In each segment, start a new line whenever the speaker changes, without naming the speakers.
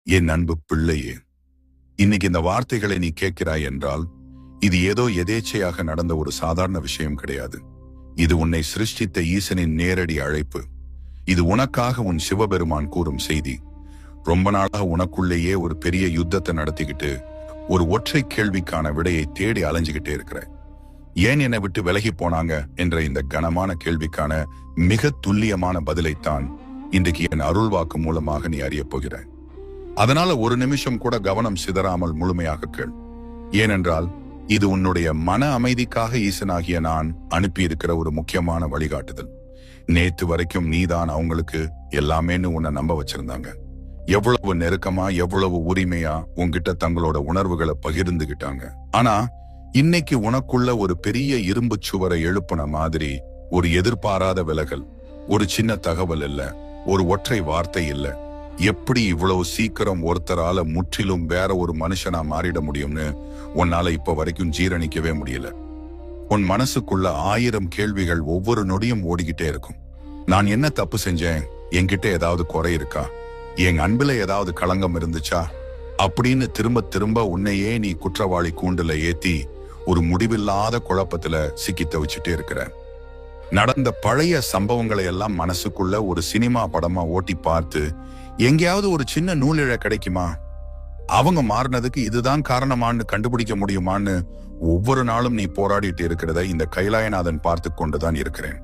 என் அன்பு பிள்ளையே, இன்னைக்கு இந்த வார்த்தைகளை நீ கேட்கிறாய் என்றால் இது ஏதோ எதேச்சையாக நடந்த ஒரு சாதாரண விஷயம் கிடையாது. இது உன்னை சிருஷ்டித்த ஈசனின் நேரடி அழைப்பு. இது உனக்காக உன் சிவபெருமான் கூறும் செய்தி. ரொம்ப நாளாக உனக்குள்ளேயே ஒரு பெரிய யுத்தத்தை நடத்திக்கிட்டு ஒரு ஒற்றை கேள்விக்கான விடையை தேடி அலைஞ்சுகிட்டே இருக்கிற. ஏன் என்னை விட்டு விலகி போனாங்க என்ற இந்த கனமான கேள்விக்கான மிக துல்லியமான பதிலைத்தான் இன்றைக்கு என் அருள்வாக்கு மூலமாக நீ அறியப் போகிறாய். அதனால ஒரு நிமிஷம் கூட கவனம் சிதறாமல் முழுமையாக கேள். ஏனென்றால் இது உன்னுடைய மன அமைதிக்காக ஈசனாகிய நான் அனுப்பியிருக்கிற ஒரு முக்கியமான வழிகாட்டுதல். நேத்து வரைக்கும் நீதான் அவங்களுக்கு எல்லாமேன்னு உன்னை நம்ப வச்சிருந்தாங்க. எவ்வளவு நெருக்கமா, எவ்வளவு உரிமையா உன்கிட்ட தங்களோட உணர்வுகளை பகிர்ந்துகிட்டாங்க. ஆனா இன்னைக்கு உனக்குள்ள ஒரு பெரிய இரும்பு சுவரை எழுப்புன மாதிரி ஒரு எதிர்பாராத விலகல், ஒரு சின்ன தகவல் இல்ல, ஒரு ஒற்றை வார்த்தை இல்ல, எப்படி இவ்வளவு சீக்கிரம் ஒருத்தரால முற்றிலும் வேற ஒரு மனுஷனா மாறிட முடியும்னு உன்னால இப்ப வரைக்கும் ஜீரணிக்கவே முடியல. உன் மனசுக்குள்ள 1000 கேள்விகள் ஒவ்வொரு நொடியும் ஓடிக்கிட்டே இருக்கும். நான் என்ன தப்பு செஞ்சேன்? என்கிட்ட ஏதாவது குறை இருக்கா? என் அன்புல ஏதாவது களங்கம் இருந்துச்சா? அப்படின்னு திரும்ப திரும்ப உன்னையே நீ குற்றவாளி கூண்டுல ஏத்தி ஒரு முடிவில்லாத குழப்பத்துல சிக்கி தவிச்சுட்டே இருக்கிற. நடந்த பழைய சம்பவங்களை எல்லாம் மனசுக்குள்ள ஒரு சினிமா படமா ஓட்டி பார்த்து எங்கேயாவது ஒரு சின்ன நூலிழ கிடைக்குமா, அவங்க மாறினதுக்கு இதுதான் காரணமான்னு கண்டுபிடிக்க முடியுமான்னு ஒவ்வொரு நாளும் நீ போராடிட்டு இருக்கிறத இந்த கைலாயநாதன் பார்த்து கொண்டுதான் இருக்கிறேன்.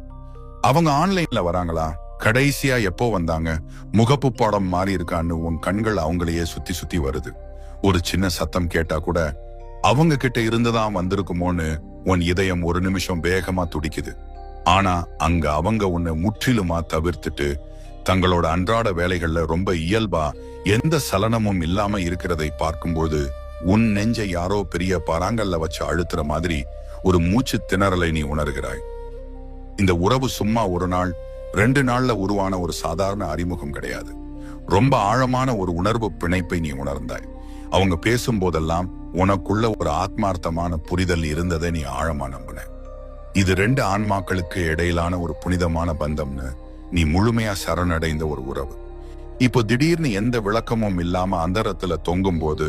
அவங்க ஆன்லைன்ல வராங்களா? கடைசியா எப்போ வந்தாங்க? முகப்பு பாடம் மாறி இருக்கான்னு உன் கண்கள் அவங்களையே சுத்தி சுத்தி வருது. ஒரு சின்ன சத்தம் கேட்டா கூட அவங்க கிட்ட இருந்துதான் வந்திருக்குமோன்னு உன் இதயம் ஒரு நிமிஷம் வேகமா துடிக்குது. ஆனா அங்க அவங்க உன்னை முற்றிலுமா தவிர்த்துட்டு தங்களோட அன்றாட வேலைகள்ல ரொம்ப இயல்பா எந்த சலனமும் இல்லாம இருக்கிறதை பார்க்கும்போது உன் நெஞ்சை யாரோ பெரிய பராங்கல்ல வச்சு அழுத்துற மாதிரி ஒரு மூச்சு திணறலை நீ உணர்கிறாய். இந்த உறவு சும்மா ஒரு நாள் 2 நாள்ல உருவான ஒரு சாதாரண அறிமுகம் கிடையாது. ரொம்ப ஆழமான ஒரு உணர்வு பிணைப்பை நீ உணர்ந்தாய். அவங்க பேசும்போதெல்லாம் உனக்குள்ள ஒரு ஆத்மார்த்தமான புரிதல் இருந்ததை நீ ஆழமா நம்பின. இது 2 ஆன்மாக்களுக்கு இடையிலான ஒரு புனிதமான பந்தம்னு நீ முழுமையா சரணடைந்த ஒரு உறவு. இப்போ திடீர்னு எந்த விளக்கமும் இல்லாம அந்தரத்துல தொங்கும் போது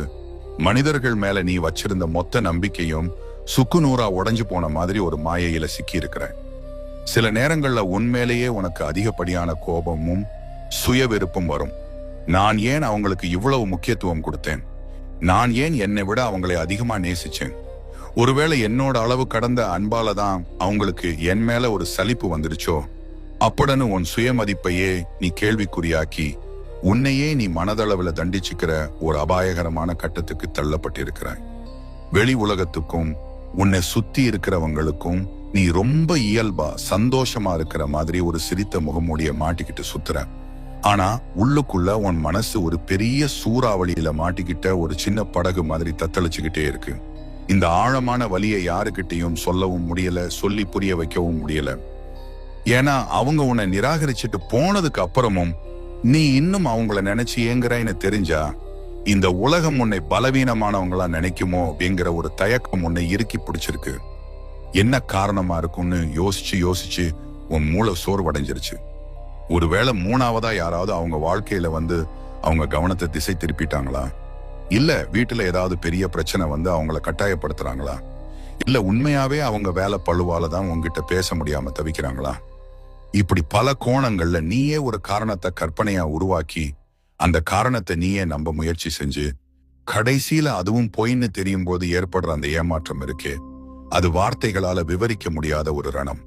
மனிதர்கள் மேல நீ வச்சிருந்த மொத்த நம்பிக்கையும் சுக்குநூறா உடைஞ்சு போன மாதிரி ஒரு மாயையில சிக்கி இருக்கிற. சில நேரங்கள்ல உண்மையிலேயே உனக்கு அதிகப்படியான கோபமும் சுய வெறுப்பும் வரும். நான் ஏன் அவங்களுக்கு இவ்வளவு முக்கியத்துவம் கொடுத்தேன்? நான் ஏன் என்னை விட அவங்களை அதிகமா நேசிச்சேன்? ஒருவேளை என்னோட அளவு கடந்த அன்பால தான் அவங்களுக்கு என் மேல ஒரு சலிப்பு வந்துருச்சோ? அப்படின்னு உன் சுயமதிப்பையே நீ கேள்விக்குறியாக்கி உன்னையே நீ மனதளவுல தண்டிச்சுக்கிற ஒரு அபாயகரமான கட்டத்துக்கு தள்ளப்பட்டிருக்கிறாய். வெளி உலகத்துக்கும் உன்னை சுத்தி இருக்கிறவங்களுக்கும் நீ ரொம்ப இயல்பா சந்தோஷமா இருக்கிற மாதிரி ஒரு சிரித்த முகமூடிய மாட்டிக்கிட்டு சுத்துற. ஆனா உள்ளுக்குள்ள உன் மனசு ஒரு பெரிய சூறாவளியில மாட்டிக்கிட்ட ஒரு சின்ன படகு மாதிரி தத்தளிச்சுக்கிட்டே இருக்கு. இந்த ஆழமான வலியை யாருக்கிட்டையும் சொல்லவும் முடியல, சொல்லி புரிய வைக்கவும் முடியல. ஏன்னா அவங்க உன்னை நிராகரிச்சுட்டு போனதுக்கு அப்புறமும் நீ இன்னும் அவங்கள நினைச்சு ஏங்குறாயின்னு தெரிஞ்சா இந்த உலகம் உன்னை பலவீனமானவங்களா நினைக்குமோ அப்படிங்கிற ஒரு தயக்கம் உன்னை இறுக்கி பிடிச்சிருக்கு. என்ன காரணமா இருக்கும்னு யோசிச்சு யோசிச்சு உன் மூளை சோர்வடைஞ்சிருச்சு. ஒருவேளை 3ஆவதா யாராவது அவங்க வாழ்க்கையில வந்து அவங்க கவனத்தை திசை திருப்பிட்டாங்களா? இல்ல வீட்டுல ஏதாவது பெரிய பிரச்சனை வந்து அவங்கள கட்டாயப்படுத்துறாங்களா? இல்ல உண்மையாவே அவங்க வேலை பழுவாலதான் உங்ககிட்ட பேச முடியாம தவிக்கிறாங்களா? இப்படி பல கோணங்கள்ல நீயே ஒரு காரணத்தை கற்பனையா உருவாக்கி அந்த காரணத்தை நீயே நம்ப முயற்சி செஞ்சு கடைசியில அதுவும் பொய்ன்னு தெரியும் போது ஏற்படுற அந்த ஏமாற்றம் இருக்கே, அது வார்த்தைகளால விவரிக்க முடியாத ஒரு ரணம்.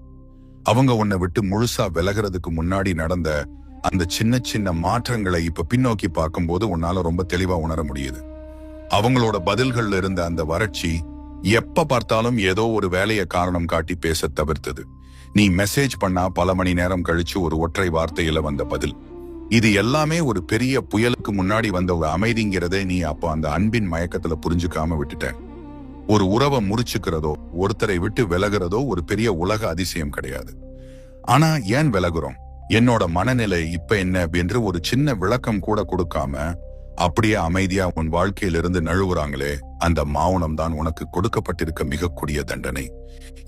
அவங்க உன்னை விட்டு முழுசா விலகிறதுக்கு முன்னாடி நடந்த அந்த சின்ன சின்ன மாற்றங்களை இப்ப பின்னோக்கி பார்க்கும்போது உன்னால ரொம்ப தெளிவா உணர முடியுது. அவங்களோட பதில்கள்ல இருந்த அந்த வறட்சி, எப்ப பார்த்தாலும் ஏதோ ஒரு வேலையை காரணம் காட்டி பேச தவிர்த்தது, நீ மெசேஜ் பண்ணா பல மணி நேரம் கழிச்சு ஒரு ஒற்றை வார்த்தையில வந்த பதில், இது எல்லாமே ஒரு பெரிய புயலுக்கு முன்னாடி வந்த ஒரு அமைதிங்கிறதே நீ அப்போ அந்த அன்பின் மயக்கத்துல புரிஞ்சுக்காம விட்டுட்ட. ஒரு உறவை முறிச்சுக்கிறதோ ஒருத்தரை விட்டு விலகிறதோ ஒரு பெரிய உலக அதிசயம் கிடையாது. ஆனா ஏன் விலகுறோம்? என்னோட மனநிலை இப்ப என்ன என்று ஒரு சின்ன விளக்கம் கூட கொடுக்காம அப்படியே அமைதியா உன் வாழ்க்கையிலிருந்து நழுவுறாங்களே, அந்த மௌனம் தான் உனக்கு கொடுக்கப்பட்டிருக்க மிக கொடிய தண்டனை.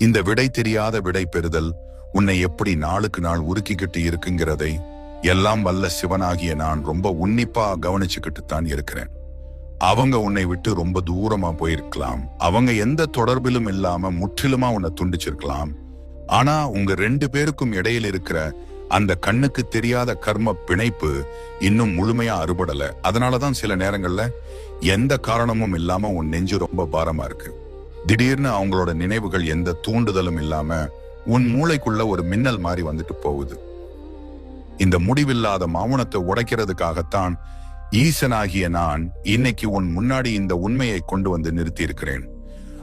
இந்த விடை தெரியாத விடை பெறுதல் உன்னை எப்படி நாளுக்கு நாள் உருக்கிக்கிட்டு இருக்குங்கிறதை எல்லாம் வல்ல சிவனாகிய நான் ரொம்ப உன்னிப்பா கவனிச்சுக்கிட்டு தான் இருக்கிறேன். அவங்க உன்னை விட்டு ரொம்ப தூரமா போயிருக்கலாம், அவங்க எந்த தொடர்பிலும் இல்லாம முற்றிலுமா உன்னை துண்டிச்சிருக்கலாம். ஆனா உங்க 2 பேருக்கும் இடையில் இருக்கிற அந்த கண்ணுக்கு தெரியாத கர்ம பிணைப்பு இன்னும் முழுமையா அறுபடல. அதனாலதான் சில நேரங்கள்ல எந்த காரணமும் இல்லாம உன் நெஞ்சு ரொம்ப பாரமா இருக்கு. திடீர்னு அவங்களோட நினைவுகள் எந்த தூண்டுதலும் இல்லாம உன் மூளைக்குள்ள ஒரு மின்னல் மாதிரி வந்துட்டு போகுது. இந்த முடிவில்லாத மௌனத்தை உடைக்கிறதுக்காகத்தான் ஈசனாகிய நான் இன்னைக்கு உன் முன்னாடி இந்த உண்மையை கொண்டு வந்து நிறுத்தி இருக்கிறேன்.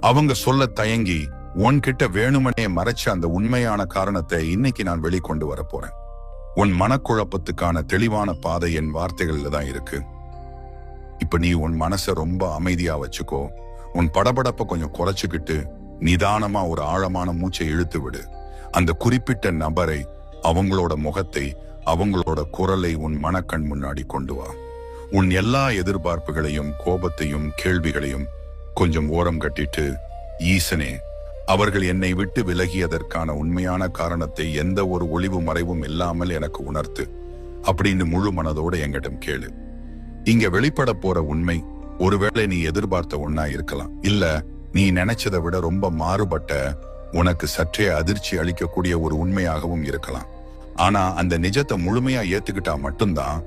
அவங்க சொல்ல தயங்கி உன்கிட்ட வேணுமனே மறைச்ச அந்த உண்மையான காரணத்தை இன்னைக்கு நான் வெளிக்கொண்டு வர போறேன். உன் மனக்குழப்பத்துக்கான தெளிவான பாதை என் வார்த்தைகள்ல தான் இருக்கு. இப்ப நீ உன் மனசை ரொம்ப அமைதியா வச்சுக்கோ. உன் படபடப்பை கொஞ்சம் குறைச்சுக்கிட்டு நிதானமா ஒரு ஆழமான மூச்சை இழுத்து விடு. அந்த குறிப்பிட்ட நபரை, அவங்களோட முகத்தை, அவங்களோட குரலை உன் மனக்கண் முன்னாடி கொண்டு வா. உன் எல்லா எதிர்பார்ப்புகளையும், கோபத்தையும், கேள்விகளையும் கொஞ்சம் ஓரம் கட்டிட்டு, ஈசனே, அவர்கள் என்னை விட்டு விலகியதற்கான உண்மையான காரணத்தை எந்த ஒரு ஒளிவு மறைவும் இல்லாமல் எனக்கு உணர்த்து அப்படின்னு முழு மனதோட எங்கிட்டம் கேளு. இங்க வெளிப்பட போற உண்மை ஒருவேளை நீ எதிர்பார்த்த ஒண்ணா இருக்கலாம், இல்ல நீ நினைச்சதை விட ரொம்ப மாறுபட்ட, உனக்கு சற்றே அதிர்ச்சி அளிக்கக்கூடிய ஒரு உண்மையாகவும் இருக்கலாம். ஆனா அந்த நிஜத்தை முழுமையா ஏத்துக்கிட்டா மட்டும்தான்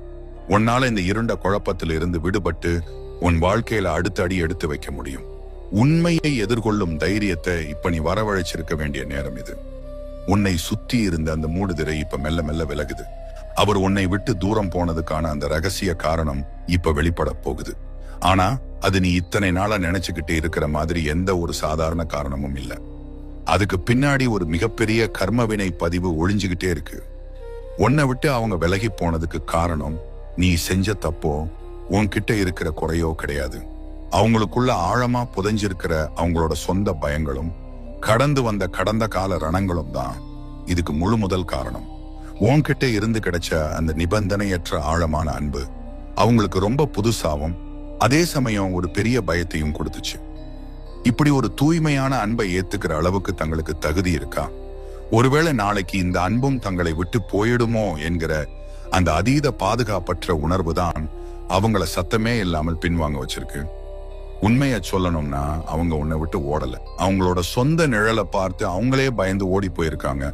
உன்னால இந்த இருண்ட குழப்பத்தில் இருந்து விடுபட்டு உன் வாழ்க்கையில அடுத்த அடி எடுத்து வைக்க முடியும். உண்மையை எதிர்கொள்ளும் தைரியத்தை இப்ப நீ வரவழைச்சிருக்க வேண்டிய நேரம் இது. உன்னை சுத்தி இருந்த அந்த மூடுதிரை இப்ப மெல்ல மெல்ல விலகுது. அவர் உன்னை விட்டு தூரம் போனதுக்கான அந்த ரகசிய காரணம் இப்ப வெளிப்பட போகுது. ஆனா அது நீ இத்தனை நாளா நினைச்சுக்கிட்டே இருக்கிற மாதிரி எந்த ஒரு சாதாரண காரணமும் இல்ல. அதுக்கு பின்னாடி ஒரு மிகப்பெரிய கர்மவினை பதிவு ஒளிஞ்சுகிட்டே இருக்கு. உன்னை விட்டு அவங்க விலகி போனதுக்கு காரணம் நீ செஞ்ச தப்போ உன்கிட்ட இருக்கிற குறையோ கிடையாது. அவங்களுக்குள்ள ஆழமா புதைஞ்சிருக்கிற அவங்களோட சொந்த பயங்களும் கடந்து வந்த கடந்த கால ரணங்களும் தான் இதுக்கு முழு முதல் காரணம். உன்கிட்ட இருந்து கிடைச்ச அந்த நிபந்தனையற்ற ஆழமான அன்பு அவங்களுக்கு ரொம்ப புதுசாவும் அதே சமயம் ஒரு பெரிய பயத்தையும் கொடுத்துச்சு. இப்படி ஒரு தூய்மையான அன்பை ஏத்துக்கிற அளவுக்கு தங்களுக்கு தகுதி இருக்கா? ஒருவேளை நாளைக்கு இந்த அன்பும் தங்களை விட்டு போயிடுமோ என்கிற அந்த அதீத பாதுகாப்பற்ற உணர்வு தான் அவங்கள சத்தமே இல்லாமல் பின்வாங்க வச்சிருக்கு. உண்மைய சொல்லணும்னா அவங்க உன்னை விட்டு ஓடல. அவங்களோட சொந்த நிழலை பார்த்து அவங்களே பயந்து ஓடி போயிருக்காங்க.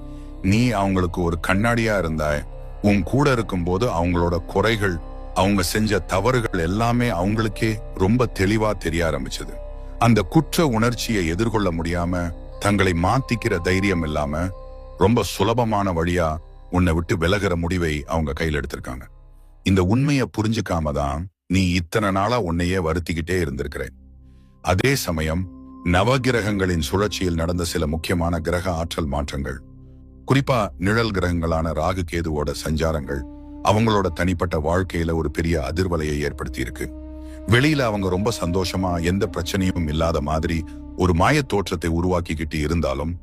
நீ அவங்களுக்கு ஒரு கண்ணாடியா இருந்தாய். உன் கூட இருக்கும்போது அவங்களோட குறைகள், அவங்க செஞ்ச தவறுகள் எல்லாமே அவங்களுக்கே ரொம்ப தெளிவா தெரிய ஆரம்பிச்சது. அந்த குற்ற உணர்ச்சியை எதிர்கொள்ள முடியாம தங்களை மாத்திக்கிற தைரியம் இல்லாம ரொம்ப சுலபமான வழியா உன்னை விட்டு விலகிற முடிவை அவங்க கையில் எடுத்திருக்காங்க. இந்த உண்மையை புரிஞ்சுக்காம தான் நீ இத்தனை நாளா உன்னையே வருத்திக்கிட்டே இருந்திருக்கிற. அதே சமயம் நவகிரகங்களின் சுழற்சியில் நடந்த சில முக்கியமான கிரக ஆற்றல் மாற்றங்கள், குறிப்பா நிழல் கிரகங்களான ராகு கேதுவோட சஞ்சாரங்கள் அவங்களோட தனிப்பட்ட வாழ்க்கையில ஒரு பெரிய அதிர்வலையை ஏற்படுத்தி இருக்கு. வெளியில அவங்க ரொம்ப சந்தோஷமா எந்த பிரச்சனையும் இல்லாத மாதிரி ஒரு மாய தோற்றத்தை உருவாக்கிக்கிட்டு இருந்தாலும்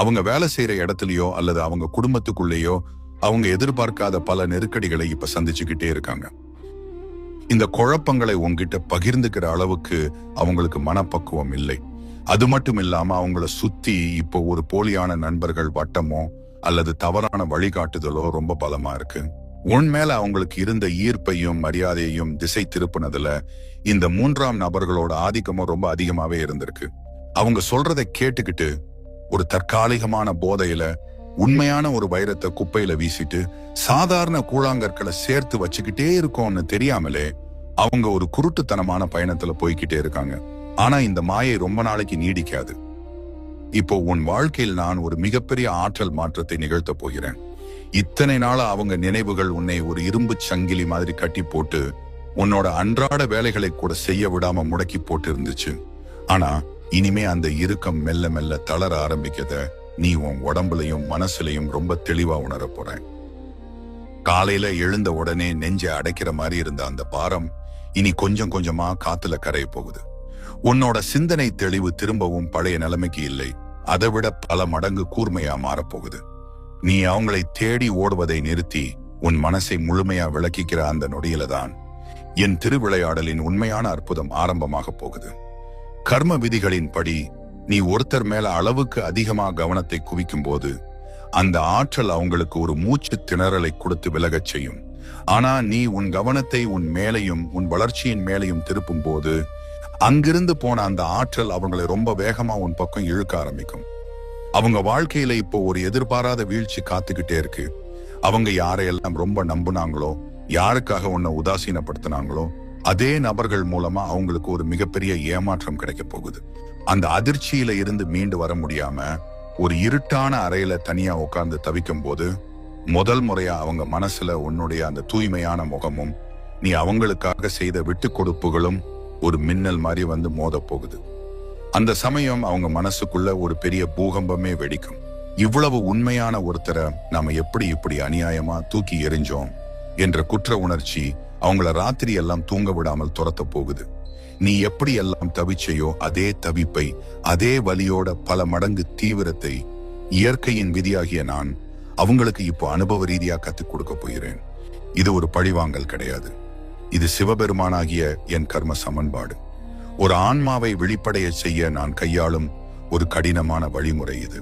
அவங்க வேலை செய்யற இடத்துலயோ அல்லது அவங்க குடும்பத்துக்குள்ளேயோ அவங்க எதிர்பார்க்காத பல நெருக்கடிகளை இப்ப சந்திச்சுக்கிட்டே இருக்காங்க. இந்த குழப்பங்களை உங்ககிட்ட பகிர்ந்துக்கிற அளவுக்கு அவங்களுக்கு மனப்பக்குவம் இல்லை. அது மட்டும் இல்லாம அவங்கள சுத்தி இப்போ ஒரு போலியான நண்பர்கள் வட்டமோ அல்லது தவறான வழிகாட்டுதலோ ரொம்ப பலமா இருக்கு. உன் மேல அவங்களுக்கு இருந்த ஈர்ப்பையும் மரியாதையையும் திசை திருப்பினதுல இந்த 3ஆம் நபர்களோட ஆதிக்கமும் ரொம்ப அதிகமாவே இருந்திருக்கு. அவங்க சொல்றதை கேட்டுக்கிட்டு ஒரு தற்காலிகமான போதையில உண்மையான ஒரு வைரத்தை குப்பையில வீசிட்டு சாதாரண கூழாங்கற்களை சேர்த்து வச்சுக்கிட்டே இருக்கோம்னு தெரியாமலே அவங்க ஒரு குருட்டுத்தனமான பயணத்துல போய்கிட்டே இருக்காங்க. ஆனா இந்த மாயை ரொம்ப நாளைக்கு நீடிக்காது. இப்போ உன் வாழ்க்கையில் நான் ஒரு மிகப்பெரிய ஆற்றல் மாற்றத்தை நிகழ்த்த போகிறேன். இத்தனை நாளா அவங்க நினைவுகள் உன்னை ஒரு இரும்பு சங்கிலி மாதிரி கட்டி போட்டு உன்னோட அன்றாட வேலைகளை கூட செய்ய விடாம முடக்கி போட்டு இருந்துச்சு. ஆனா இனிமே அந்த இறுக்கம் மெல்ல மெல்ல தளர ஆரம்பிக்கத நீ உன் உடம்புலையும் மனசுலையும் ரொம்ப தெளிவா உணர போற. காலையில எழுந்த உடனே நெஞ்ச அடைக்கிற மாதிரி இருந்த அந்த பாரம் இனி கொஞ்சம் கொஞ்சமா காத்துல கரைய போகுது. உன்னோட சிந்தனை தெளிவு திரும்பவும் பழைய நிலைமைக்கு இல்லை, அதை விட பல மடங்கு கூர்மையா மாறப்போகுது. நீ அவங்களை தேடி ஓடுவதை நிறுத்தி உன் மனசை முழுமையா விளக்கிக்கிற அந்த நொடியில தான் என் திருவிளையாடலின் உண்மையான அற்புதம் ஆரம்பமாக போகுது. கர்ம விதிகளின் படி நீ ஒருத்தர் மேல அளவுக்கு அதிகமா கவனத்தை குவிக்கும் போது அந்த ஆற்றல் அவங்களுக்கு ஒரு மூச்சு திணறலை கொடுத்து விலகச் செய்யும். ஆனா நீ உன் கவனத்தை உன் மேலையும் உன் வளர்ச்சியின் மேலையும் திருப்பும் போது அங்கிருந்து போன அந்த ஆற்றல் அவங்களை ரொம்ப வேகமா உன் பக்கம் இழுக்க ஆரம்பிக்கும். அவங்க வாழ்க்கையில இப்போ ஒரு எதிர்பாராத வீழ்ச்சி காத்துக்கிட்டே இருக்கு. அவங்க யாரையெல்லாம் ரொம்ப நம்புனாங்களோ, யாருக்காக உன்னை உதாசீனப்படுத்தினாங்களோ, அதே நபர்கள் மூலமா அவங்களுக்கு ஒரு மிகப்பெரிய ஏமாற்றம் கிடைக்க போகுது. அந்த அதிர்ச்சியில இருந்து மீண்டு வர முடியாம ஒரு இருட்டான அறையில தனியா உட்கார்ந்து தவிக்கும் போது முதல் முறையா அவங்க மனசுல உன்னுடைய அந்த தூய்மையான முகமும் நீ அவங்களுக்காக செய்த விட்டு கொடுப்புகளும் ஒரு மின்னல் மாதிரி வந்து மோத போகுது. அந்த சமயம் அவங்க மனசுக்குள்ள ஒரு பெரிய பூகம்பமே வெடிக்கும். இவ்வளவு உண்மையான ஒருத்தரை நாம எப்படி இப்படி அநியாயமா தூக்கி எறிஞ்சோம் என்ற குற்ற உணர்ச்சி அவங்கள ராத்திரி எல்லாம் தூங்க விடாமல் துரத்த போகுது. நீ எப்படி எல்லாம் தவிச்சையோ அதே தவிப்பை, அதே வலியோட பல மடங்கு தீவிரத்தை இயற்கையின் விதியாகிய நான் அவங்களுக்கு இப்போ அனுபவ ரீதியா கத்துக் கொடுக்க போகிறேன். இது ஒரு பழிவாங்கல் கிடையாது. இது சிவபெருமானாகிய என் கர்ம சமன்பாடு. ஒரு ஆன்மாவை வெளிப்படைய செய்ய நான் கையாளும் ஒரு கடினமான வழிமுறை இது.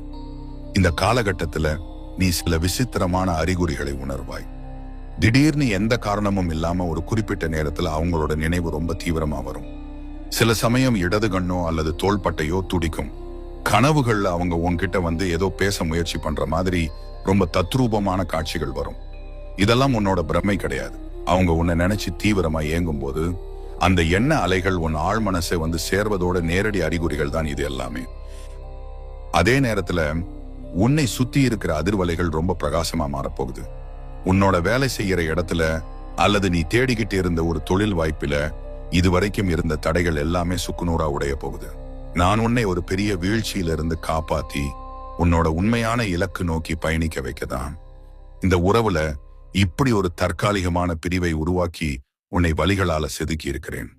இந்த காலகட்டத்துல நீ சில விசித்திரமான அறிகுறிகளை உணர்வாய். திடீர்னு எந்த காரணமும் இல்லாம ஒரு குறிப்பிட்ட நேரத்துல அவங்களோட நினைவு ரொம்ப தீவிரமா வரும். சில சமயம் இடது கண்ணோ அல்லது தோள்பட்டையோ துடிக்கும். கனவுகள்ல அவங்க உன்கிட்ட வந்து ஏதோ பேச முயற்சி பண்ற மாதிரி ரொம்ப தத்ரூபமான காட்சிகள் வரும். இதெல்லாம் உன்னோட பிரமை கிடையாது. அவங்க உன்னை நினைச்சு தீவிரமா ஏங்கும் போது அந்த எண்ண அலைகள் உன் ஆழ் மனசை வந்து சேர்வதோட நேரடி அறிகுறிகள் தான் இது எல்லாமே. அதே நேரத்துல உன்னை சுத்தி இருக்கிற அதிர்வலைகள் ரொம்ப பிரகாசமா மாறப்போகுது. உன்னோட வேலை செய்யற இடத்துல அல்லது நீ தேடிக்கிட்டு இருந்த ஒரு தொழில் வாய்ப்பில இதுவரைக்கும் இருந்த தடைகள் எல்லாமே சுக்குநூறா உடைய போகுது. நான் உன்னை ஒரு பெரிய வீழ்ச்சியிலிருந்து காப்பாத்தி உன்னோட உண்மையான இலக்கு நோக்கி பயணிக்க வைக்கதான் இந்த உறவுல இப்படி ஒரு தற்காலிகமான பிரிவை உருவாக்கி உன்னை வலிகளால செதுக்கி இருக்கிறேன்.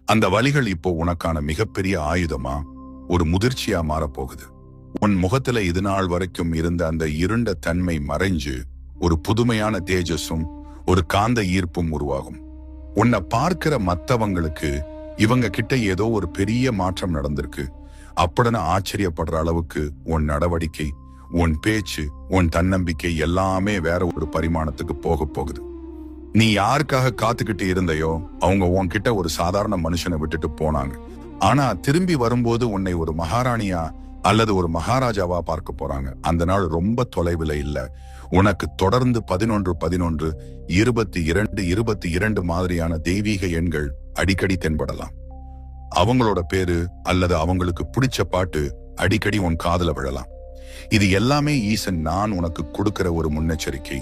அந்த வலிகள் இப்போ உனக்கான மிகப்பெரிய ஆயுதமா ஒரு முதிர்ச்சியா மாறப்போகுது. உன் முகத்துல இது நாள் வரைக்கும் இருந்த அந்த இருண்ட தன்மை மறைஞ்சு ஒரு புதுமையான தேஜஸும் ஒரு காந்த ஈர்ப்பும் உருவாகும். உன்னை பார்க்கிற மத்தவங்களுக்கு இவங்க கிட்ட ஏதோ ஒரு பெரிய மாற்றம் நடந்திருக்கு அப்படின்னு ஆச்சரியப்படுற அளவுக்கு உன் நடவடிக்கை, உன் பேச்சு, உன் தன்னம்பிக்கை எல்லாமே வேற ஒரு பரிமாணத்துக்கு போக போகுது. நீ யாருக்காக காத்துக்கிட்டு இருந்தையோ அவங்க உன்கிட்ட ஒரு சாதாரண மனுஷனை விட்டுட்டு போனாங்க. ஆனா திரும்பி வரும்போது உன்னை ஒரு மகாராணியா அல்லது ஒரு மகாராஜாவா பார்க்க போறாங்க. அந்த நாள் ரொம்ப தொலைவில் இல்ல. உனக்கு தொடர்ந்து 11 11 22 22 மாதிரியான தெய்வீக எண்கள் அடிக்கடி தென்படலாம். அவங்களோட பேரு அல்லது அவங்களுக்கு பிடிச்ச பாட்டு அடிக்கடி உன் காதுல விழலாம். இது எல்லாமே ஈசன் நான் உனக்கு கொடுக்கிற ஒரு முன்னெச்சரிக்கை.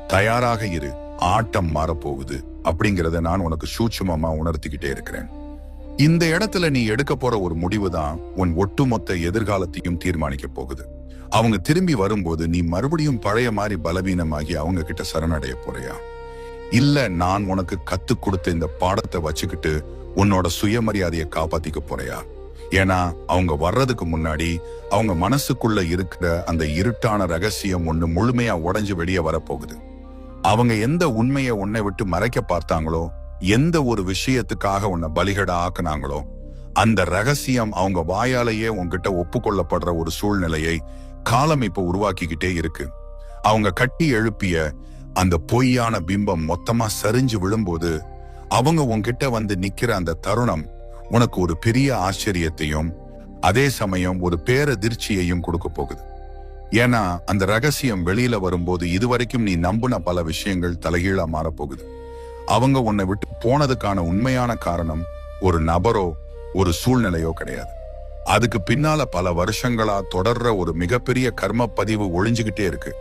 தயாராக இரு, ஆட்டம் மாறப்போகுது அப்படிங்கறத நான் உனக்கு சூட்சுமமா உணர்த்திக்கிட்டே இருக்கிறேன். இந்த இடத்துல நீ எடுக்க போற ஒரு முடிவு தான் உன் ஒட்டுமொத்த எதிர்காலத்தையும் தீர்மானிக்க போகுது. அவங்க திரும்பி வரும்போது நீ மறுபடியும் பழைய மாதிரி பலவீனமாகி அவங்க கிட்ட சரணடைய போறியா, இல்ல நான் உனக்கு கத்து கொடுத்த இந்த பாடத்தை வச்சுக்கிட்டு உன்னோட சுயமரியாதையை காப்பாத்திக்க போறியா? ஏன்னா அவங்க வர்றதுக்கு முன்னாடி அவங்க மனசுக்குள்ள இருக்கிற அந்த இருட்டான ரகசியம் ஒண்ணு முழுமையா உடைஞ்சு வெளியே வரப்போகுது. அவங்க எந்த உண்மையை உன்னை விட்டு மறைக்க பார்த்தாங்களோ, எந்த ஒரு விஷயத்துக்காக உன்னை பலிகடா ஆக்குனாங்களோ, அந்த ரகசியம் அவங்க வாயாலேயே உன்கிட்ட ஒப்புக்கொள்ளப்படுற ஒரு சூழ்நிலையை காலம் இப்ப உருவாக்கிக்கிட்டே இருக்கு. அவங்க கட்டி எழுப்பிய அந்த பொய்யான பிம்பம் மொத்தமா சரிஞ்சு விழும்போது அவங்க உன்கிட்ட வந்து நிக்கிற அந்த தருணம் உனக்கு ஒரு பெரிய ஆச்சரியத்தையும் அதே சமயம் ஒரு பேரதிர்ச்சியையும் கொடுக்க போகுது. ஏன்னா அந்த ரகசியம் வெளியில வரும்போது இதுவரைக்கும் நீ நம்பின பல விஷயங்கள் தலைகீழா மாறப்போகுது. அவங்க உன்னை விட்டு போனதுக்கான உண்மையான காரணம் ஒரு நபரோ ஒரு சூழ்நிலையோ கிடையாது. அதுக்கு பின்னால பல வருஷங்களா தொடர்ற ஒரு மிகப்பெரிய கர்ம பதிவு ஒளிஞ்சுகிட்டே இருக்கு.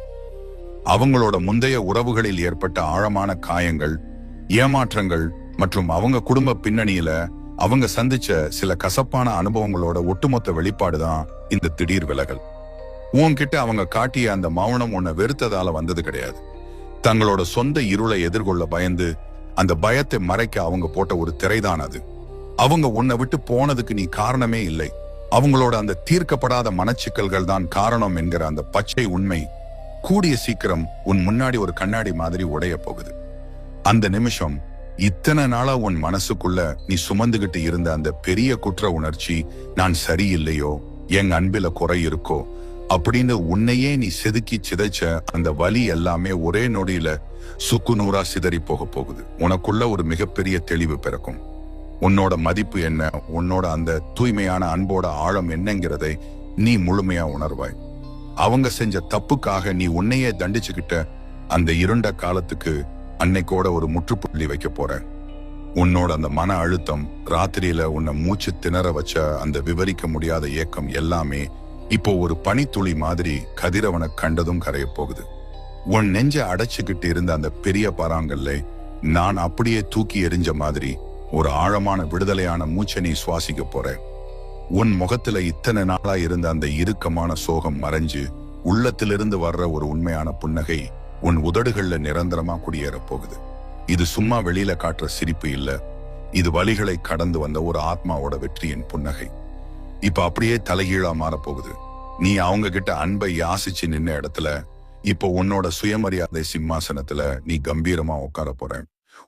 அவங்களோட முந்தைய உறவுகளில் ஏற்பட்ட ஆழமான காயங்கள், ஏமாற்றங்கள் மற்றும் அவங்க குடும்ப பின்னணியில அவங்க சந்திச்ச சில கசப்பான அனுபவங்களோட ஒட்டுமொத்த வெளிப்பாடுதான் இந்த திடீர் விலகல். உன்கிட்ட அவங்க காட்டிய அந்த மௌனம் உன்னை வெறுத்ததால வந்தது கிடையாது. தங்களோட சொந்த இருளை எதிர்கொள்ள பயந்து அந்த பயத்தை மறைக்க அவங்க போட்ட ஒரு திரைதான் அது. அவங்க உன்னை விட்டு போனதுக்கு நீ காரணமே இல்லை, அவங்களோட அந்த தீர்க்கப்படாத மனச்சிக்கல்கள் தான் காரணம் என்கிற அந்த பச்சை உண்மை கூடிய சீக்கிரம் உன் முன்னாடி ஒரு கண்ணாடி மாதிரி உடைய போகுது. அந்த நிமிஷம் இத்தனை நாளா உன் மனசுக்குள்ள நீ சுமந்துகிட்டு இருந்த அந்த பெரிய குற்ற உணர்ச்சி, நான் சரியில்லையோ, என் அன்பில குறை இருக்கோ, அப்படின்னு உன்னையே நீ செதுக்கி சிதைச்ச அந்த வலி எல்லாமே ஒரே நொடியில சுக்கு நூறா சிதறி போக போகுது. உனக்குள்ள ஒரு மிகப்பெரிய தெளிவு பிறக்கும். உன்னோட மதிப்பு என்ன, உன்னோட அந்த தூய்மையான அன்போட ஆழம் என்னங்கிறதை நீ முழுமையா உணர்வாய். அவங்க செஞ்ச தப்புக்காக நீ உன்னையே தண்டிச்சுக்கிட்ட அந்த இருண்ட காலத்துக்கு அன்னைக்கோட ஒரு முற்றுப்புள்ளி வைக்க போற. உன்னோட அந்த மன அழுத்தம், ராத்திரியில உன்னை மூச்சு திணற வச்ச அந்த விவரிக்க முடியாத ஏக்கம் எல்லாமே இப்போ ஒரு பனித்துளி மாதிரி கதிரவனை கண்டதும் கரைய போகுது. உன் நெஞ்ச அடைச்சுக்கிட்டு இருந்த அந்த பெரிய பாறாங்கல்ல நான் அப்படியே தூக்கி எறிஞ்ச மாதிரி ஒரு ஆழமான விடுதலையான மூச்சை நீ சுவாசிக்க போற. உன் முகத்துல இத்தனை நாளா இருந்த அந்த இறுக்கமான சோகம் மறைஞ்சு உள்ளத்திலிருந்து வர்ற ஒரு உண்மையான புன்னகை உன் உதடுகள்ல நிரந்தரமா குடியேற போகுது. இது சும்மா வெளியில காட்டுற சிரிப்பு இல்ல, இது வலிகளை கடந்து வந்த ஒரு ஆத்மாவோட வெற்றியின் புன்னகை. இப்ப அப்படியே தலைகீழா மாறப்போகுது. நீ அவங்க கிட்ட அன்பை யாசிச்சு நின்ன இடத்துல இப்போ உன்னோட சுயமரியாதை சிம்மாசனத்துல நீ கம்பீரமா உட்கார போற.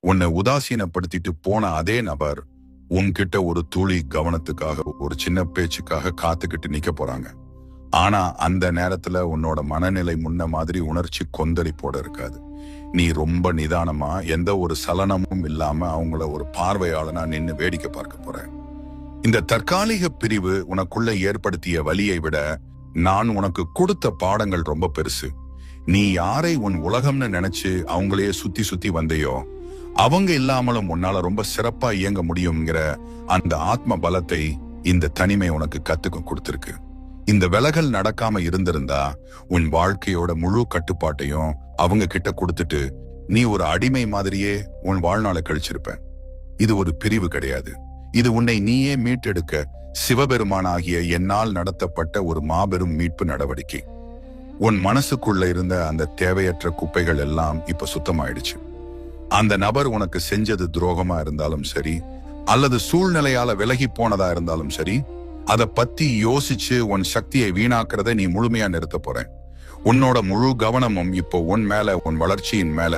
உன்னை உதாசீனப்படுத்திட்டு போன அதே நபர் உன்கிட்ட ஒரு துளி கவனத்துக்காக, ஒரு சின்ன பேச்சுக்காக காத்துக்கிட்டு நிக்க போறாங்க. ஆனா அந்த நேரத்துல உன்னோட மனநிலை முன்ன மாதிரி உணர்ச்சி கொந்தளிப்போட இருக்காது. நீ ரொம்ப நிதானமா, எந்த ஒரு சலனமும் இல்லாம அவங்கள ஒரு பார்வையாளனா நின்னு வேடிக்கை பார்க்க போற. இந்த தற்காலிக பிரிவு உனக்குள்ள ஏற்படுத்திய வலியை விட நான் உனக்கு கொடுத்த பாடங்கள் ரொம்ப பெருசு. நீ யாரை உன் உலகம்னு நினைச்சு அவங்களையே சுத்தி சுத்தி வந்தையோ, அவங்க இல்லாமலும் உன்னால ரொம்ப சிறப்பா இயங்க முடியுங்கிற அந்த ஆத்ம பலத்தை இந்த தனிமை உனக்கு கத்துக்க கொடுத்திருக்கு. இந்த விலகல் நடக்காம இருந்திருந்தா உன் வாழ்க்கையோட முழு கட்டுப்பாட்டையும் அவங்க கிட்ட கொடுத்துட்டு நீ ஒரு அடிமை மாதிரியே உன் வாழ்நாளை கழிச்சிருப்ப. இது ஒரு பிரிவு கிடையாது. இது உன்னை நீயே மீட்டெடுக்க சிவபெருமானாகிய என்னால் நடத்தப்பட்ட ஒரு மாபெரும் மீட்பு நடவடிக்கை. உன் மனசுக்குள்ள இருந்த அந்த தேவையற்ற குப்பைகள் எல்லாம் இப்ப சுத்தமாயிடுச்சு. அந்த நபர் உனக்கு செஞ்சது துரோகமா இருந்தாலும் சரி, அல்லது சூழ்நிலையால விலகி போனதா இருந்தாலும் சரி, அதை பத்தி யோசிச்சு உன் சக்தியை வீணாக்குறத நீ முழுமையா நிறுத்த போற. உன்னோட முழு கவனமும் இப்போ உன் மேல, உன் வளர்ச்சியின் மேல,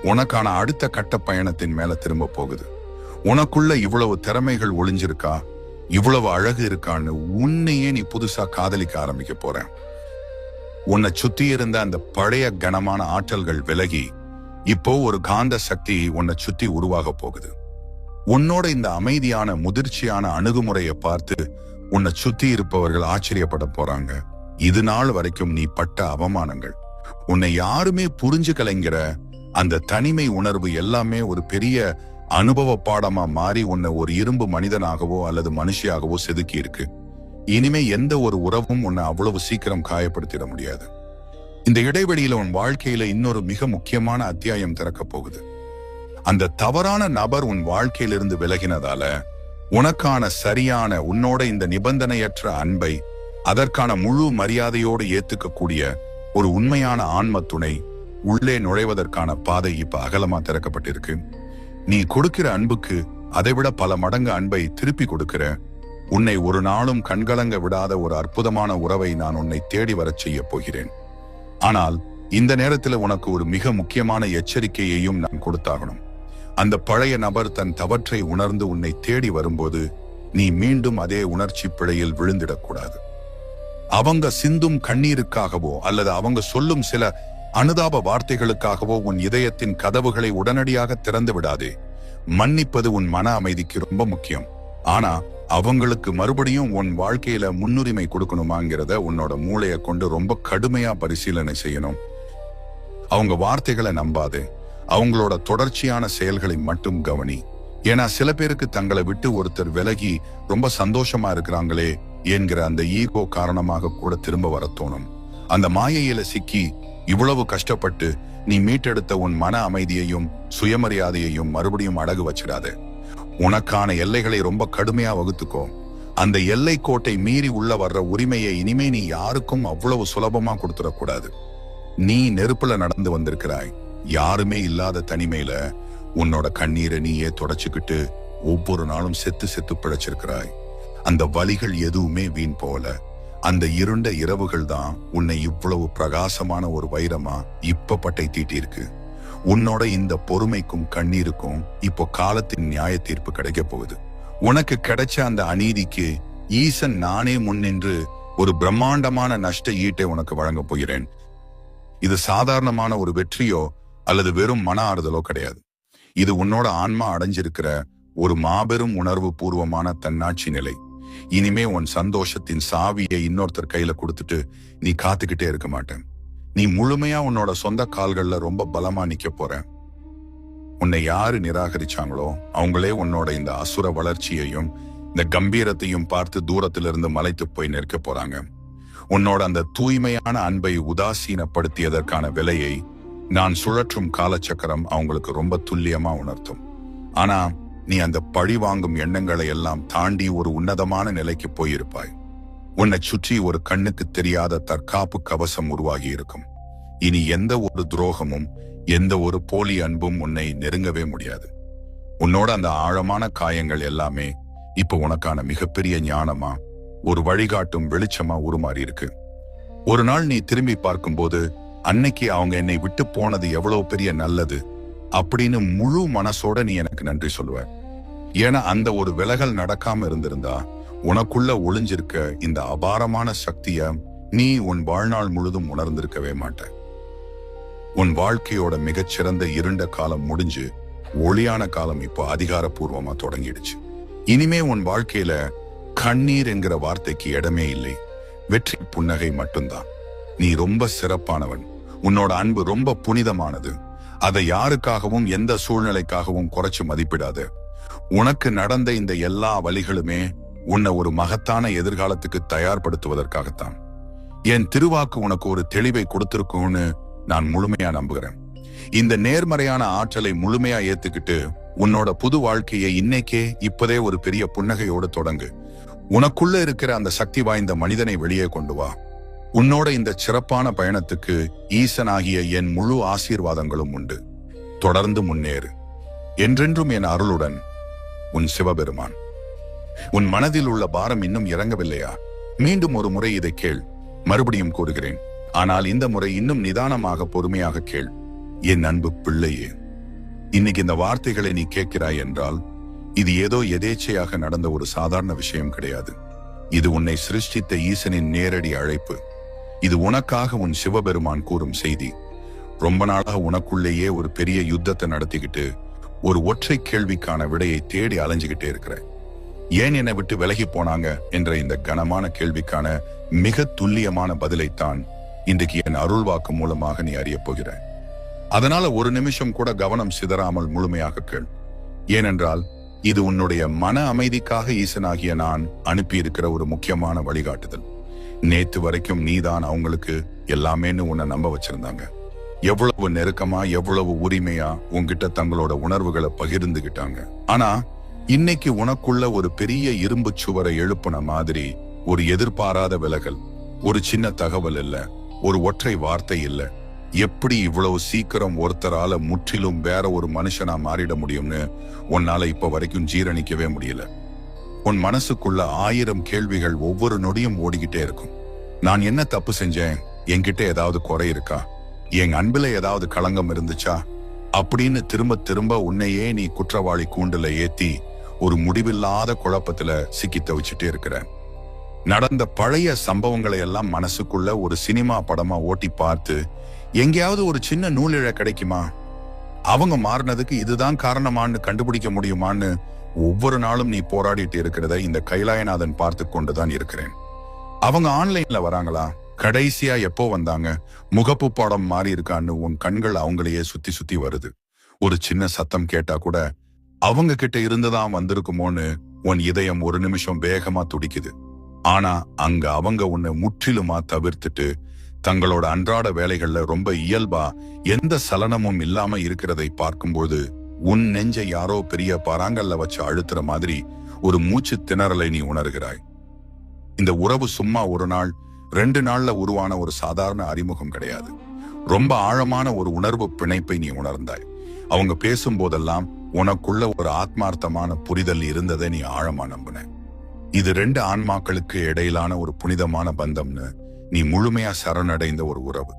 உனக்கான அடுத்த கட்ட பயணத்தின் மேல திரும்ப போகுது. உனக்குள்ள இவ்வளவு திறமைகள் ஒளிஞ்சிருக்கா, இவ்வளவு அழகு இருக்கான்னு உன்னையே நீ புதுசா காதலிக்க ஆரம்பிக்க போற. உன்னை சுத்தி இருந்த அந்த பழைய கனமான ஆற்றல்கள் விலகி இப்போ ஒரு காந்த சக்தி உன்னை சுத்தி உருவாக போகுது. உன்னோட இந்த அமைதியான முதிர்ச்சியான அணுகுமுறையை பார்த்து உன்னை சுத்தி இருப்பவர்கள் ஆச்சரியப்பட போறாங்க. இது நாள் வரைக்கும் நீ பட்ட அவமானங்கள், உன்னை யாருமே புரிஞ்சுக்கலைங்கிற அந்த தனிமை உணர்வு எல்லாமே ஒரு பெரிய அனுபவ பாடமா மாறி உன்னை ஒரு இரும்பு மனிதனாகவோ அல்லது மனுஷியாகவோ செதுக்கி இருக்கு. இனிமே எந்த ஒரு உறவும் உன்னை அவ்வளவு சீக்கிரம் காயப்படுத்திட முடியாது. இந்த இடைவெளியில உன் வாழ்க்கையில இன்னொரு மிக முக்கியமான அத்தியாயம் திறக்க போகுது. அந்த தவறான நபர் உன் வாழ்க்கையிலிருந்து விலகினதால உனக்கான சரியான, உன்னோட இந்த நிபந்தனையற்ற அன்பை அதற்கான முழு மரியாதையோடு ஏத்துக்கக்கூடிய ஒரு உண்மையான ஆன்ம துணை உள்ளே நுழைவதற்கான பாதை இப்ப அகலமா திறக்கப்பட்டிருக்கு. நீ கொடுக்கிற அன்புக்கு அதைவிட பல மடங்கு அன்பை திருப்பி கொடுக்கிற, உன்னை ஒரு நாளும் கண்கலங்க விடாத ஒரு அற்புதமான உறவை நான் உன்னை தேடி வரச் செய்ய போகிறேன். ஆனால் இந்த நேரத்துல உனக்கு ஒரு மிக முக்கியமான எச்சரிக்கையையும் நான் கொடுத்தாகணும். அந்த பழைய நபர் தன் தவற்றை உணர்ந்து உன்னை தேடி வரும்போது நீ மீண்டும் அதே உணர்ச்சி பிழையில் விழுந்திடக்கூடாது. அவங்க சிந்தும் கண்ணீருக்காகவோ அல்லது அவங்க சொல்லும் சில அனுதாப வார்த்தைகளுக்காகவோ உன் இதயத்தின் கதவுகளை உடனடியாக திறந்து விடாதே. மன்னிப்பது உன் மன அமைதிக்கு ரொம்ப முக்கியம். ஆனா அவங்களுக்கு மறுபடியும் உன் வாழ்க்கையில முன்னுரிமை கொடுக்கணுமாங்கிறத உன்னோட மூளையை கொண்டு ரொம்ப கடுமையா பரிசீலனை செய்யணும். அவங்க வார்த்தைகளை நம்பாதே, அவங்களோட தொடர்ச்சியான செயல்களை மட்டும் கவனி. ஏன்னா சில பேருக்கு தங்களை விட்டு ஒருத்தர் விலகி ரொம்ப சந்தோஷமா இருக்கிறாங்களே என்கிற அந்த ஈகோ காரணமாக கூட திரும்ப வர தோணும். அந்த மாயையில சிக்கி இவ்வளவு கஷ்டப்பட்டு நீ மீட்டெடுத்த உன் மன அமைதியையும் சுயமரியாதையையும் மறுபடியும் அடகு வச்சிடாத. உனக்கான எல்லைகளை ரொம்ப கடுமையா வகுத்துக்கோ. அந்த எல்லை கோட்டை மீறி உள்ள வர்ற உரிமையை இனிமே நீ யாருக்கும் அவ்வளவு சுலபமா கொடுத்துடக்கூடாது. நீ நெருப்புல நடந்து வந்திருக்கிறாய். யாருமே இல்லாத தனிமையில உன்னோட கண்ணீரை நீயே தொடச்சுக்கிட்டு ஒவ்வொரு நாளும் செத்து செத்து பிழைச்சிருக்கிறாய். அந்த வலிகள் எதுவுமே வீண் போல. அந்த இருண்ட இரவுகள் தான் உன்னை இவ்வளவு பிரகாசமான ஒரு வைரமா இப்ப பட்டை தீட்டியிருக்கு. உன்னோட இந்த பொறுமைக்கும் கண்ணீருக்கும் இப்போ காலத்தின் நியாய தீர்ப்பு கிடைக்க போகுது. உனக்கு கிடைச்ச அந்த அநீதிக்கு ஈசன் நானே முன்னின்று ஒரு பிரம்மாண்டமான நஷ்ட ஈட்டை உனக்கு வழங்கப் போகிறேன். இது சாதாரணமான ஒரு வெற்றியோ அல்லது வெறும் மன ஆறுதலோ கிடையாது. இது உன்னோட ஆன்மா அடைஞ்சிருக்கிற ஒரு மாபெரும் உணர்வு பூர்வமான தன்னாட்சி நிலை. இனிமே உன் சந்தோஷத்தின் சாவியை இன்னொருத்தர் கையில கொடுத்துட்டு நீ காத்துக்கிட்டே இருக்க மாட்டேன். நீ முழுமையா உன்னோட சொந்த கால்கள்ல ரொம்ப பலமா நிக்க போற. உன்னை யாரு நிராகரிச்சாங்களோ அவங்களே உன்னோட இந்த அசுர வளர்ச்சியையும் இந்த கம்பீரத்தையும் பார்த்து தூரத்திலிருந்து மலைத்து போய் நிற்க போறாங்க. உன்னோட அந்த தூய்மையான அன்பை உதாசீனப்படுத்தியதற்கான விலையை நான் சுழற்றும் காலச்சக்கரம் அவங்களுக்கு ரொம்ப துல்லியமா உணர்த்தும். ஆனா நீ அந்த பழி வாங்கும் எண்ணங்களை எல்லாம் தாண்டி ஒரு உன்னதமான நிலைக்கு போயிருப்பாய். உன்னை சுற்றி ஒரு கண்ணுக்கு தெரியாத தற்காப்பு கவசம் உருவாகி இருக்கும். இனி எந்த ஒரு துரோகமும் எந்த ஒரு போலி அன்பும் உன்னை நெருங்கவே முடியாது. உன்னோட அந்த ஆழமான காயங்கள் எல்லாமே இப்ப உனக்கான மிகப்பெரிய ஞானமா ஒரு வழிகாட்டும் வெளிச்சமா உருமாறி இருக்கு. ஒரு நாள் நீ திரும்பி பார்க்கும்போது அன்னைக்கு அவங்க என்னை விட்டு போனது எவ்வளவு பெரிய நல்லது அப்படின்னு முழு மனசோட நீ எனக்கு நன்றி சொல்லுவ. ஏன்னா அந்த ஒரு விலகல் நடக்காம இருந்திருந்தா உனக்குள்ள ஒளிஞ்சிருக்க இந்த அபாரமான சக்திய நீ உன் வாழ்நாள் முழுதும் உணர்ந்திருக்கவே மாட்ட. உன் வாழ்க்கையோட மிகச்சிறந்த இருண்ட காலம் முடிஞ்சு ஒளியான காலம் இப்போ அதிகாரப்பூர்வமா தொடங்கிடுச்சு. இனிமே உன் வாழ்க்கையில கண்ணீர் என்கிற வார்த்தைக்கு இடமே இல்லை. வெற்றி புன்னகை மட்டும்தான். நீ ரொம்ப சிறப்பானவன். உன்னோட அன்பு ரொம்ப புனிதமானது. அதை யாருக்காகவும் எந்த சூழ்நிலைக்காகவும் குறைச்சு மதிப்பிடாது. உனக்கு நடந்த இந்த எல்லா வழிகளுமே உன்னை ஒரு மகத்தான எதிர்காலத்துக்கு தயார்படுத்துவதற்காகத்தான். என் திருவாக்கு உனக்கு ஒரு தெளிவை கொடுத்திருக்கும்னு நான் முழுமையா நம்புகிறேன். இந்த நேர்மறையான ஆற்றலை முழுமையா ஏத்துக்கிட்டு உன்னோட புது வாழ்க்கையை இன்னைக்கே இப்பதே ஒரு பெரிய புன்னகையோடு தொடங்கு. உனக்குள்ள இருக்கிற அந்த சக்தி வாய்ந்த மனிதனை வெளியே கொண்டு வா. உன்னோட இந்த சிறப்பான பயணத்துக்கு ஈசனாகிய என் முழு ஆசீர்வாதங்களும் உண்டு. தொடர்ந்து முன்னேறு. என்றென்றும் என் அருளுடன் உன் சிவபெருமான். உன் மனதில் உள்ள பாரம் இன்னும் இறங்கவில்லையா? மீண்டும் ஒரு முறை இதை கேள். மறுபடியும் கூறுகிறேன். ஆனால் இந்த முறை இன்னும் நிதானமாக பொறுமையாக கேள். என் அன்பு பிள்ளையே, இன்னைக்கு இந்த வார்த்தைகளை நீ கேட்கிறாய் என்றால் இது ஏதோ எதேச்சையாக நடந்த ஒரு சாதாரண விஷயம் கிடையாது. இது உன்னை சிருஷ்டித்த ஈசனின் நேரடி அழைப்பு. இது உனக்காக உன் சிவபெருமான் கூறும் செய்தி. ரொம்ப நாளாக உனக்குள்ளேயே ஒரு பெரிய யுத்தத்தை நடத்திக்கிட்டு ஒரு ஒற்றை கேள்விக்கான விடையை தேடி அலைஞ்சுகிட்டே இருக்கிற. ஏன் என்னை விட்டு விலகி போனாங்க என்ற இந்த கனமான கேள்விக்கான மிக துல்லியமான பதிலைத்தான் இன்றைக்கு என் அருள்வாக்கு மூலமாக நீ அறிய போகிற. அதனால ஒரு நிமிஷம் கூட கவனம் சிதறாமல் முழுமையாக கேள். ஏனென்றால் இது உன்னுடைய மன அமைதிக்காக ஈசனாகிய நான் அனுப்பி இருக்கிற ஒரு முக்கியமான வழிகாட்டுதல். நேத்து வரைக்கும் நீதான் அவங்களுக்கு எல்லாமேன்னு உன்னை நம்ப வச்சிருந்தாங்க. எவ்வளவு நெருக்கமா எவ்வளவு உரிமையா உன்கிட்ட தங்களோட உணர்வுகளை பகிர்ந்துகிட்டாங்க. ஆனா இன்னைக்கு உனக்குள்ள ஒரு பெரிய இரும்பு சுவரை எழுப்புன மாதிரி ஒரு எதிர்பாராத விலகல், ஒரு சின்ன தகவல் இல்ல, ஒரு ஒற்றை வார்த்தை இல்ல, எப்படி இவ்வளவு சீக்கிரம் ஒருத்தரால முற்றிலும் வேற ஒரு மனுஷனா மாறிட முடியும்னு உன்னால இப்ப வரைக்கும் ஜீரணிக்கவே முடியல. உன் மனசுக்குள்ள 1000 கேள்விகள் ஒவ்வொரு நொடியும் ஓடிக்கிட்டே இருக்கும். நான் என்ன தப்பு செஞ்சேன்? என்கிட்ட ஏதாவது குறை இருக்கா? என் அன்புல ஏதாவது களங்கம் இருந்துச்சா? அப்படின்னு திரும்ப திரும்ப உன்னையே நீ குற்றவாளி கூண்டுல ஏத்தி ஒரு முடிவில்லாத குழப்பத்துல சிக்கி தவிச்சுட்டே இருக்கிற. நடந்த பழைய சம்பவங்களை எல்லாம் மனசுக்குள்ள ஒரு சினிமா படமா ஓட்டி பார்த்து எங்கேயாவது ஒரு சின்ன நூலிழ கிடைக்குமா, அவங்க மாறினதுக்கு இதுதான் காரணமான்னு கண்டுபிடிக்க முடியுமான்னு ஒவ்வொரு நாளும் நீ போராடிட்டு இருக்கிறத இந்த கைலாயநாதன் பார்த்து கொண்டுதான் இருக்கிறேன். அவங்க ஆன்லைன்ல வராங்களா? கடைசியா எப்போ வந்தாங்க? முகப்பு படம் மாறி இருக்கான்னு உன் கண்கள் அவங்களையே சுத்தி சுத்தி வருது. ஒரு சின்ன சத்தம் கேட்டா கூட அவங்க கிட்ட இருந்துதான் வந்திருக்குமோன்னு உன் இதயம் ஒரு நிமிஷம் வேகமா துடிக்குது. ஆனா அங்க அவங்க உன்னை முற்றிலுமா தவிர்த்துட்டு தங்களோட அன்றாட வேலைகள்ல ரொம்ப இயல்பா எந்த சலனமும் இல்லாம இருக்கிறதை பார்க்கும்போது உன் நெஞ்சை யாரோ பெரிய பராங்கல்ல வச்சு அழுத்துற மாதிரி ஒரு மூச்சு திணறலை நீ உணர்கிறாய். இந்த உறவு சும்மா ஒரு நாள் 2 நாள்ல உருவான ஒரு சாதாரண அறிமுகம் கிடையாது. ரொம்ப ஆழமான ஒரு உணர்வு பிணைப்பை நீ உணர்ந்தாய். அவங்க பேசும்போதெல்லாம் உனக்குள்ள ஒரு ஆத்மார்த்தமான புரிதல் இருந்ததை நீ ஆழமா நம்பின. இது 2 ஆன்மாக்களுக்கு இடையிலான ஒரு புனிதமான பந்தம்னு நீ முழுமையா சரணடைந்த ஒரு உறவு.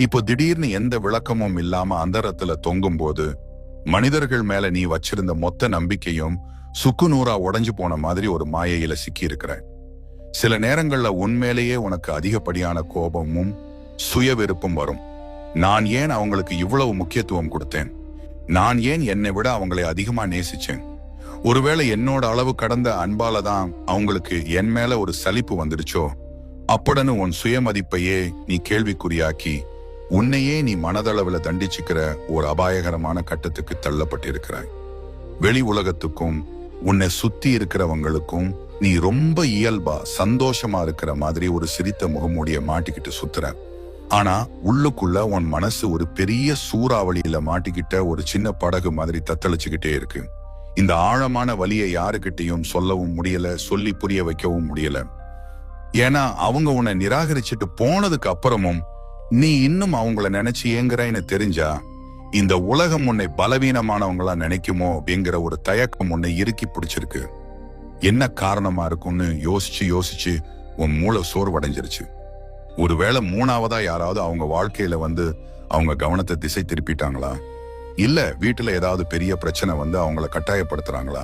இப்போ திடீர்னு எந்த விளக்கமும் இல்லாம அந்தரத்துல தொங்கும் போது மனிதர்கள் மேல நீ வச்சிருந்த மொத்த நம்பிக்கையும் சுக்குநூறா உடைஞ்சு போன மாதிரி ஒரு மாயையில சிக்கி இருக்கிற. சில நேரங்கள்ல உண்மையிலேயே உனக்கு அதிகப்படியான கோபமும் சுய விருப்பம் வரும். நான் ஏன் அவங்களுக்கு இவ்வளவு முக்கியத்துவம் கொடுத்தேன்? நான் ஏன் என்னை விட அவங்களை அதிகமா நேசிச்சேன்? ஒருவேளை என்னோட அளவு கடந்த அன்பால தான் அவங்களுக்கு என் மேல ஒரு சலிப்பு வந்துடுச்சோ? அப்படின்னு உன் சுயமதிப்பையே நீ கேள்விக்குறியாக்கி உன்னையே நீ மனதளவுல தண்டிச்சுக்கிற ஒரு அபாயகரமான கட்டத்துக்கு தள்ளப்பட்டிருக்கிறாய். வெளி உலகத்துக்கும் உன்னை சுத்தி இருக்கிறவங்களுக்கும் நீ ரொம்ப இயல்பா சந்தோஷமா இருக்கிற மாதிரி ஒரு சிரித்த முகமூடிய மாட்டிக்கிட்டு சுத்துற. ஆனா உள்ளுக்குள்ள உன் மனசு ஒரு பெரிய சூறாவளியில மாட்டிக்கிட்ட ஒரு சின்ன படகு மாதிரி தத்தளிச்சுக்கிட்டே இருக்கு. இந்த ஆழமான வலியை யாருக்கிட்டையும் சொல்லவும் முடியல, சொல்லி புரிய வைக்கவும் முடியல. ஏன்னா அவங்க உன்னை நிராகரிச்சுட்டு போனதுக்கு அப்புறமும் நீ இன்னும் அவங்கள நினைச்சு ஏங்குறன்னு தெரிஞ்சா இந்த உலகம் உன்னை பலவீனமானவங்களா நினைக்குமோ அப்படிங்கிற ஒரு தயக்கம் உன்னை இறுக்கி பிடிச்சிருக்கு. என்ன காரணமா இருக்கும்னு யோசிச்சு யோசிச்சு உன் மூளை சோர்வடைஞ்சிருச்சு. ஒருவேளை மூணாவதா யாராவது அவங்க வாழ்க்கையில வந்து அவங்க கவனத்தை திசை திருப்பிட்டாங்களா? இல்ல வீட்டுல ஏதாவது பெரிய பிரச்சனை வந்து அவங்கள கட்டாயப்படுத்துறாங்களா?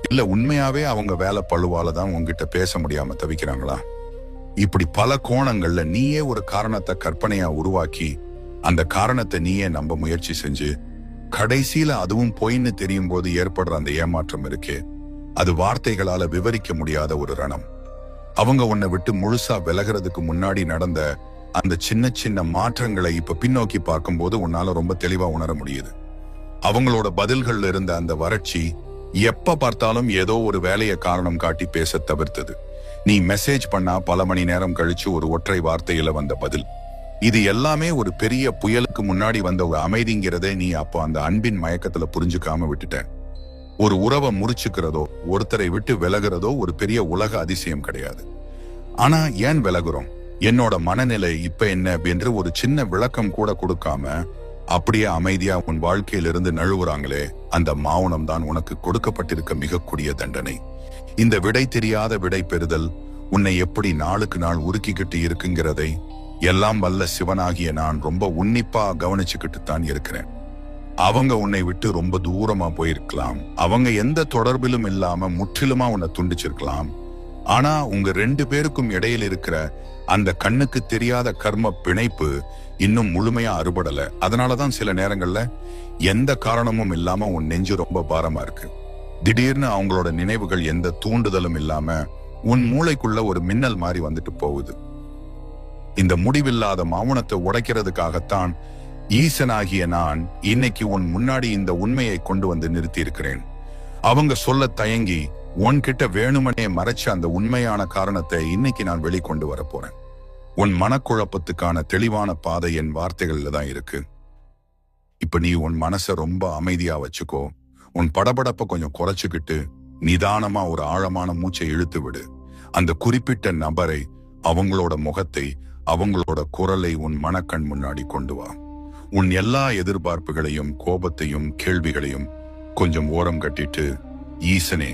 இல்ல உண்மையாவே அவங்க வேலை பழுவால தான் உங்ககிட்ட பேச முடியாம தவிக்கிறாங்களா? இப்படி பல கோணங்கள்ல நீயே ஒரு காரணத்தை கற்பனையா உருவாக்கி அந்த காரணத்தை நீயே நம்ப முயற்சி செஞ்சு கடைசியில அதுவும் பொய்ன்னு தெரியும் போது ஏற்படுற அந்த ஏமாற்றம் இருக்கே, அது வார்த்தைகளால விவரிக்க முடியாத ஒரு ரணம். அவங்க உன்னை விட்டு முழுசா விலகிறதுக்கு முன்னாடி நடந்த அந்த சின்ன சின்ன மாற்றங்களை இப்ப பின்னோக்கி பார்க்கும்போது உன்னால ரொம்ப தெளிவா உணர முடியுது. அவங்களோட பதில்கள்ல இருந்த அந்த வறட்சி எப்ப பார்த்தாலும் ஏதோ ஒரு வேலையை காரணம் காட்டி பேச தவிர்த்தது. நீ மெசேஜ் பண்ணா பல மணி நேரம் கழிச்சு ஒரு ஒற்றை வார்த்தையில வந்த பதில், இது எல்லாமே ஒரு பெரிய புயலுக்கு முன்னாடி வந்த ஒரு அமைதிங்கிறதே நீ அப்போ அந்த அன்பின் மயக்கத்துல புரிஞ்சுக்காம விட்டுட்ட. ஒரு உறவை முறிச்சுக்கிறதோ ஒருத்தரை விட்டு விலகிறதோ ஒரு பெரிய உலக அதிசயம் கிடையாது. ஆனா ஏன் விலகுறோம்? என்னோட மனநிலை இப்ப என்ன என்று ஒரு சின்ன விளக்கம் கூட கொடுக்காம அப்படியே அமைதியா உன் வாழ்க்கையிலிருந்து நழுவுறாங்களே, அந்த மௌனம் தான் உனக்கு கொடுக்கப்பட்டிருக்க மிக கூடிய தண்டனை. இந்த விடை தெரியாத விடை பெறுதல் உன்னை எப்படி நாளுக்கு நாள் உருக்கிக்கிட்டு இருக்குங்கிறதை எல்லாம் வல்ல சிவனாகிய நான் ரொம்ப உன்னிப்பா கவனிச்சுக்கிட்டு தான் இருக்கிறேன். அவங்க உன்னை விட்டு ரொம்ப தூரமா போயிருக்கலாம், அவங்க எந்த தொடர்பிலும் இல்லாம முற்றிலுமா உன்னை துண்டிச்சிருக்கலாம். ஆனா உங்க 2 பேருக்கும் இடையில் இருக்கிற அந்த கண்ணுக்கு தெரியாத கர்ம பிணைப்பு இன்னும் முழுமையா அறுபடல. அதனாலதான் சில நேரங்கள்ல எந்த காரணமும் இல்லாம உன் நெஞ்சு ரொம்ப பாரமா இருக்கு. திடீர்னு அவங்களோட நினைவுகள் எந்த தூண்டுதலும் இல்லாம உன் மூளைக்குள்ள ஒரு மின்னல் மாதிரி வந்துட்டு போகுது. இந்த முடிவில்லாத மௌனத்தை உடைக்கிறதுக்காகத்தான் ஈசனாகிய நான் இன்னைக்கு உன் முன்னாடி இந்த உண்மையை கொண்டு வந்து நிறுத்தி இருக்கிறேன். அவங்க சொல்ல தயங்கி உன்கிட்ட வேணுமனே மறைச்ச அந்த உண்மையான காரணத்தை இன்னைக்கு நான் வெளிக்கொண்டு வர போறேன். உன் மனக்குழப்பத்துக்கான தெளிவான பாதை என் வார்த்தைகள்ல தான் இருக்கு. இப்ப நீ உன் மனசை ரொம்ப அமைதியா வச்சுக்கோ. உன் படபடப்ப கொஞ்சம் குறைச்சுக்கிட்டு நிதானமா ஒரு ஆழமான மூச்சை இழுத்து விடு. அந்த குறிப்பிட்ட நபரை, அவங்களோட முகத்தை, அவங்களோட குரலை உன் மனக்கண் முன்னாடி கொண்டு வா. உன் எல்லா எதிர்பார்ப்புகளையும் கோபத்தையும் கேள்விகளையும் கொஞ்சம் ஓரம் கட்டிட்டு, ஈசனே,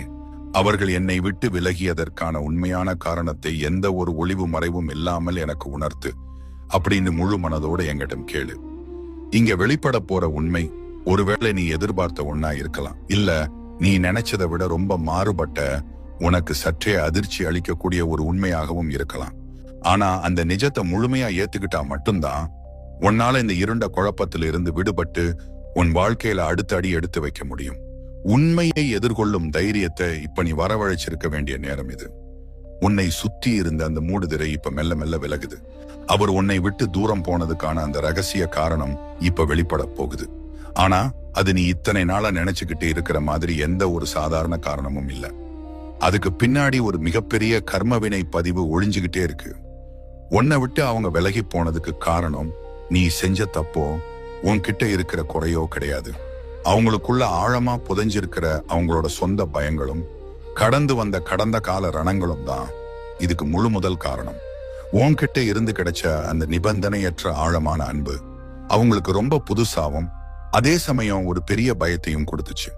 அவர்கள் என்னை விட்டு விலகியதற்கான உண்மையான காரணத்தை எந்த ஒரு ஒளிவு மறைவும் இல்லாமல் எனக்கு உணர்த்து அப்படின்னு முழு மனதோட எங்கிடம் கேளு. இங்க வெளிப்பட போற உண்மை ஒருவேளை நீ எதிர்பார்த்த ஒண்ணா இருக்கலாம், இல்ல நீ நினைச்சதை விட ரொம்ப மாறுபட்ட, உனக்கு சற்றே அதிர்ச்சி அளிக்கக்கூடிய ஒரு உண்மையாகவும் இருக்கலாம். ஆனா அந்த நிஜத்தை முழுமையா ஏத்துக்கிட்டா மட்டும்தான் உன்னால இந்த இருண்ட குழப்பத்தில் இருந்து விடுபட்டு உன் வாழ்க்கையில அடுத்த அடி எடுத்து வைக்க முடியும். உண்மையை எதிர்கொள்ளும் தைரியத்தை இப்ப நீ வரவழைச்சிருக்க வேண்டிய நேரம் இது. உன்னை சுத்தி இருந்த அந்த மூடுதிரை இப்ப மெல்ல மெல்ல விலகுது. அவர் உன்னை விட்டு தூரம் போனதுக்கான அந்த ரகசிய காரணம் இப்ப வெளிப்பட போகுது. ஆனா அது நீ இத்தனை நாளா நினைச்சுக்கிட்டு இருக்கிற மாதிரி எந்த ஒரு சாதாரண காரணமும் இல்ல. அதுக்கு பின்னாடி ஒரு மிகப்பெரிய கர்மவினை பதிவு ஒளிஞ்சுகிட்டே இருக்கு. உன்னை விட்டு அவங்க விலகி போனதுக்கு காரணம் நீ செஞ்ச தப்போ உன்கிட்ட இருக்கிற குறையோ கிடையாது. அவங்களுக்குள்ள ஆழமா புதைஞ்சிருக்கிற அவங்களோட சொந்த பயங்களும் கடந்து வந்த கடந்த கால ரணங்களும் தான் இதுக்கு முழு முதல் காரணம். உன்கிட்ட இருந்து கிடைச்ச அந்த நிபந்தனையற்ற ஆழமான அன்பு அவங்களுக்கு ரொம்ப புதுசாவும் அதே சமயம் ஒரு பெரிய பயத்தையும் கொடுத்துச்சு.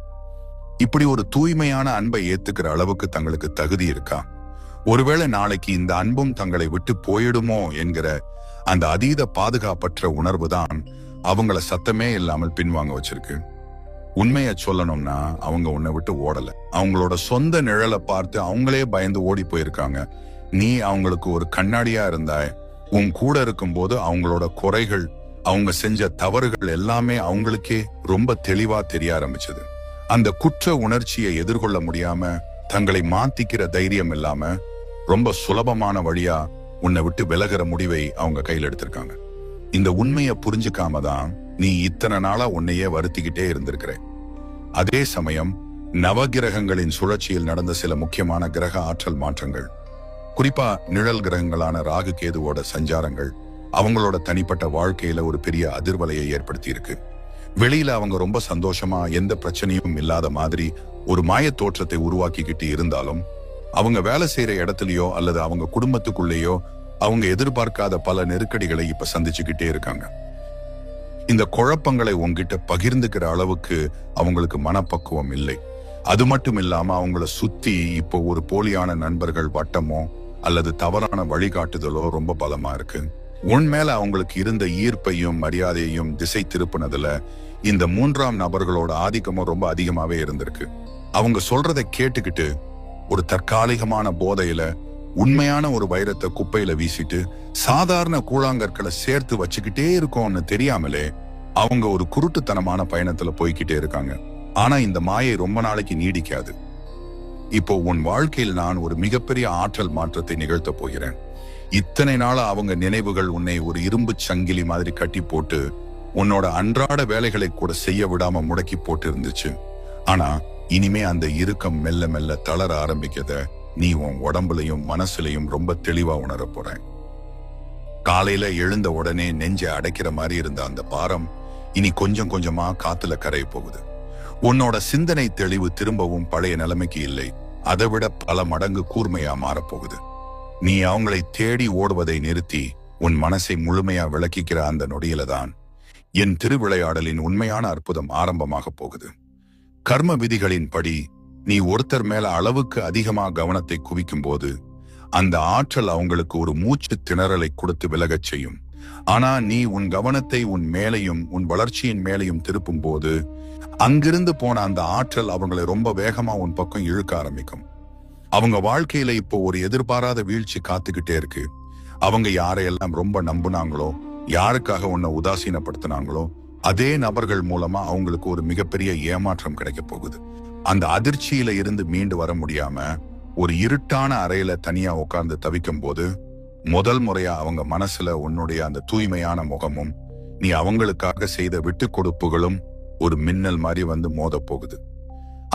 இப்படி ஒரு தூய்மையான அன்பை ஏத்துக்கிற அளவுக்கு தங்களுக்கு தகுதி இருக்கா? ஒருவேளை நாளைக்கு இந்த அன்பும் தங்களை விட்டு போயிடுமோ என்கிற அந்த அதீத பாதுகாப்பற்ற உணர்வு தான் அவங்கள சத்தமே இல்லாமல் பின்வாங்க வச்சிருக்கு. உண்மைய சொல்லணும்னா அவங்க உன்னை விட்டு ஓடல. அவங்களோட சொந்த நிழலை பார்த்து அவங்களே பயந்து ஓடி போயிருக்காங்க. நீ அவங்களுக்கு ஒரு கண்ணாடியா இருந்தாய். உன் கூட இருக்கும்போது அவங்களோட குறைகள், அவங்க செஞ்ச தவறுகள் எல்லாமே அவங்களுக்கே ரொம்ப தெளிவா தெரிய ஆரம்பிச்சது. அந்த குற்ற உணர்ச்சியை எதிர்கொள்ள முடியாம தங்களை மாத்திக்கிற தைரியம் இல்லாம ரொம்ப சுலபமான வழியா உன்னை விட்டு விலகிற முடிவை அவங்க கையில் எடுத்திருக்காங்க. இந்த உண்மையை புரிஞ்சுக்காம தான் நீ இத்தனை நாளா உன்னையே வருத்திக்கிட்டே இருந்திருக்கிற. அதே சமயம் நவகிரகங்களின் சுழற்சியில் நடந்த சில முக்கியமான கிரக ஆற்றல் மாற்றங்கள், குறிப்பா நிழல் கிரகங்களான ராகு கேதுவோட சஞ்சாரங்கள் அவங்களோட தனிப்பட்ட வாழ்க்கையில ஒரு பெரிய அதிர்வலையை ஏற்படுத்தி இருக்கு. வெளியில அவங்க ரொம்ப சந்தோஷமா எந்த பிரச்சனையும் இல்லாத மாதிரி ஒரு மாய தோற்றத்தை உருவாக்கிக்கிட்டு இருந்தாலும் அவங்க வேலை செய்யற இடத்துலயோ அல்லது அவங்க குடும்பத்துக்குள்ளேயோ அவங்க எதிர்பார்க்காத பல நெருக்கடிகளை இப்ப சந்திச்சுக்கிட்டே இருக்காங்க. இந்த குழப்பங்களை உங்ககிட்ட பகிர்ந்துக்கிற அளவுக்கு அவங்களுக்கு மனப்பக்குவம் இல்லை. அது மட்டும் இல்லாம அவங்கள சுத்தி இப்போ ஒரு போலியான நண்பர்கள் வட்டமோ அல்லது தவறான வழிகாட்டுதலோ ரொம்ப பலமா இருக்கு. உன் மேல அவங்களுக்கு இருந்த ஈர்ப்பையும் மரியாதையையும் திசை திருப்பினதுல இந்த மூன்றாம் நபர்களோட ஆதிக்கமும் ரொம்ப அதிகமாவே இருந்திருக்கு. அவங்க சொல்றதை கேட்டுக்கிட்டு ஒரு தற்காலிகமான போதையில உண்மையான ஒரு வைரத்தை குப்பையில வீசிட்டு சாதாரண கூழாங்கற்களை சேர்த்து வச்சுக்கிட்டே இருக்கோம்னு தெரியாமலே அவங்க ஒரு குருட்டுத்தனமான பயணத்துல போய்கிட்டே இருக்காங்க. ஆனா இந்த மாயை ரொம்ப நாளைக்கு நீடிக்காது. இப்போ உன் வாழ்க்கையில் நான் ஒரு மிகப்பெரிய ஆற்றல் மாற்றத்தை நிகழ்த்த போகிறேன். இத்தனை நாளா அவங்க நினைவுகள் உன்னை ஒரு இரும்பு சங்கிலி மாதிரி கட்டி போட்டு உன்னோட அன்றாட வேலைகளை கூட செய்ய விடாம முடக்கி போட்டு இருந்துச்சு. ஆனா இனிமே அந்த இறுக்கம் மெல்ல மெல்ல தளர ஆரம்பிக்கத நீ உன் உடம்புலையும் மனசுலையும் ரொம்ப தெளிவா உணர போற. காலையில எழுந்த உடனே நெஞ்ச அடைக்கிற மாதிரி இருந்த அந்த பாரம் இனி கொஞ்சம் கொஞ்சமா காத்துல கரைய போகுது. உன்னோட சிந்தனை தெளிவு திரும்பவும் பழைய நிலைமைக்கு இல்லை, அதை விட பல மடங்கு கூர்மையா மாறப்போகுது. நீ அவங்களை தேடி ஓடுவதை நிறுத்தி உன் மனசை முழுமையா விளக்கிக்கிற அந்த நொடியில தான் என் திருவிளையாடலின் உண்மையான அற்புதம் ஆரம்பமாக போகுது. கர்ம விதிகளின் படி நீ ஒருத்தர் மேல அளவுக்கு அதிகமா கவனத்தை குவிக்கும் போது அந்த ஆற்றல் அவங்களுக்கு ஒரு மூச்சு திணறலை கொடுத்து விலகச் செய்யும். ஆனா நீ உன் கவனத்தை உன் மேலையும் உன் வளர்ச்சியின் மேலையும் திருப்பும் போது அங்கிருந்து போன அந்த ஆற்றல் அவங்களை ரொம்ப வேகமா உன் பக்கம் இழுக்க ஆரம்பிக்கும். அவங்க வாழ்க்கையில இப்போ ஒரு எதிர்பாராத வீழ்ச்சி காத்துக்கிட்டே இருக்கு. அவங்க யாரையெல்லாம் ரொம்ப நம்புனாங்களோ, யாருக்காக உன்னை உதாசீனப்படுத்தினாங்களோ அதே நபர்கள் மூலமா அவங்களுக்கு ஒரு மிகப்பெரிய ஏமாற்றம் கிடைக்க போகுது. அந்த அதிர்ச்சியில இருந்து மீண்டு வர முடியாம ஒரு இருட்டான அறையில தனியா உட்கார்ந்து தவிக்கும் போது முதல் முறையா அவங்க மனசுல உன்னுடைய அந்த தூய்மையான முகமும் நீ அவங்களுக்காக செய்த விட்டு கொடுப்புகளும் ஒரு மின்னல் மாதிரி வந்து மோத போகுது.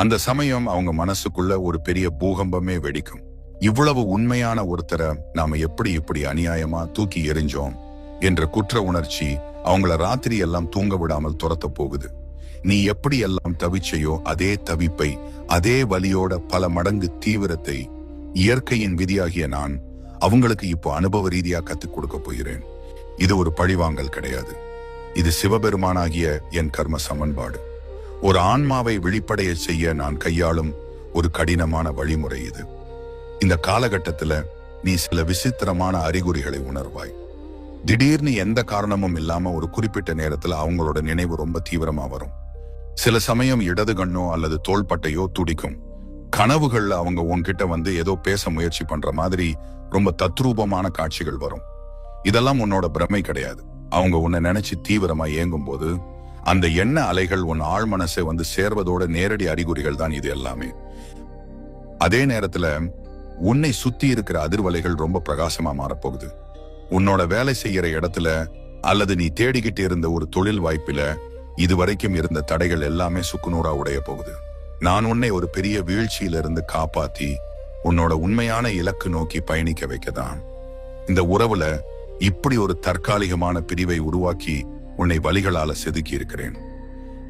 அந்த சமயம் அவங்க மனசுக்குள்ள ஒரு பெரிய பூகம்பமே வெடிக்கும். இவ்வளவு உண்மையான ஒருத்தரை நாம எப்படி இப்படி அநியாயமா தூக்கி எறிஞ்சோம் என்ற குற்ற உணர்ச்சி அவங்கள ராத்திரி எல்லாம் தூங்க விடாமல் துரத்த போகுது. நீ எப்படி எல்லாம் தவிச்சையோ அதே தவிப்பை, அதே வலியோட பல மடங்கு தீவிரத்தை இயற்கையின் விதியாகிய நான் அவங்களுக்கு இப்போ அனுபவ ரீதியா கத்துக் கொடுக்க போகிறேன். இது ஒரு பழிவாங்கல் கிடையாது. இது சிவபெருமானாகிய என் கர்ம சமன்பாடு. ஒரு ஆன்மாவை விழிப்படைய செய்ய நான் கையாளும் ஒரு கடினமான வழிமுறை இது. இந்த காலகட்டத்துல நீ சில விசித்திரமான அறிகுறிகளை உணர்வாய். திடீர்னு எந்த காரணமும் இல்லாம ஒரு குறிப்பிட்ட நேரத்துல அவங்களோட நினைவு ரொம்ப தீவிரமா வரும். சில சமயம் இடது கண்ணோ அல்லது தோள்பட்டையோ துடிக்கும். கனவுகள்ல அவங்க உன்கிட்ட வந்து ஏதோ பேச முயற்சி பண்ற மாதிரி ரொம்ப தத்ரூபமான காட்சிகள் வரும். இதெல்லாம் உன்னோட பிரமை கிடையாது. அவங்க உன்னை நினைச்சு தீவிரமா ஏங்கும் போது அந்த எண்ண அலைகள் உன் ஆழ் மனசை வந்து சேர்வதோட நேரடி அறிகுறிகள் தான் இது எல்லாமே. அதே நேரத்துல உன்னை சுத்தி இருக்கிற அதிர்வலைகள் ரொம்ப பிரகாசமா மாறப்போகுது. உன்னோட வேலை செய்யற இடத்துல அல்லது நீ தேடிக்கிட்டு இருந்த ஒரு தொழில் வாய்ப்பில இதுவரைக்கும் இருந்த தடைகள் எல்லாமே சுக்குநூறா உடைய போகுது. நான் உன்னை ஒரு பெரிய வீழ்ச்சியிலிருந்து காப்பாத்தி உன்னோட உண்மையான இலக்கு நோக்கி பயணிக்க வைக்கதான் இந்த உறவுல இப்படி ஒரு தற்காலிகமான பிரிவை உருவாக்கி உன்னை வலிகளால செதுக்கி இருக்கிறேன்.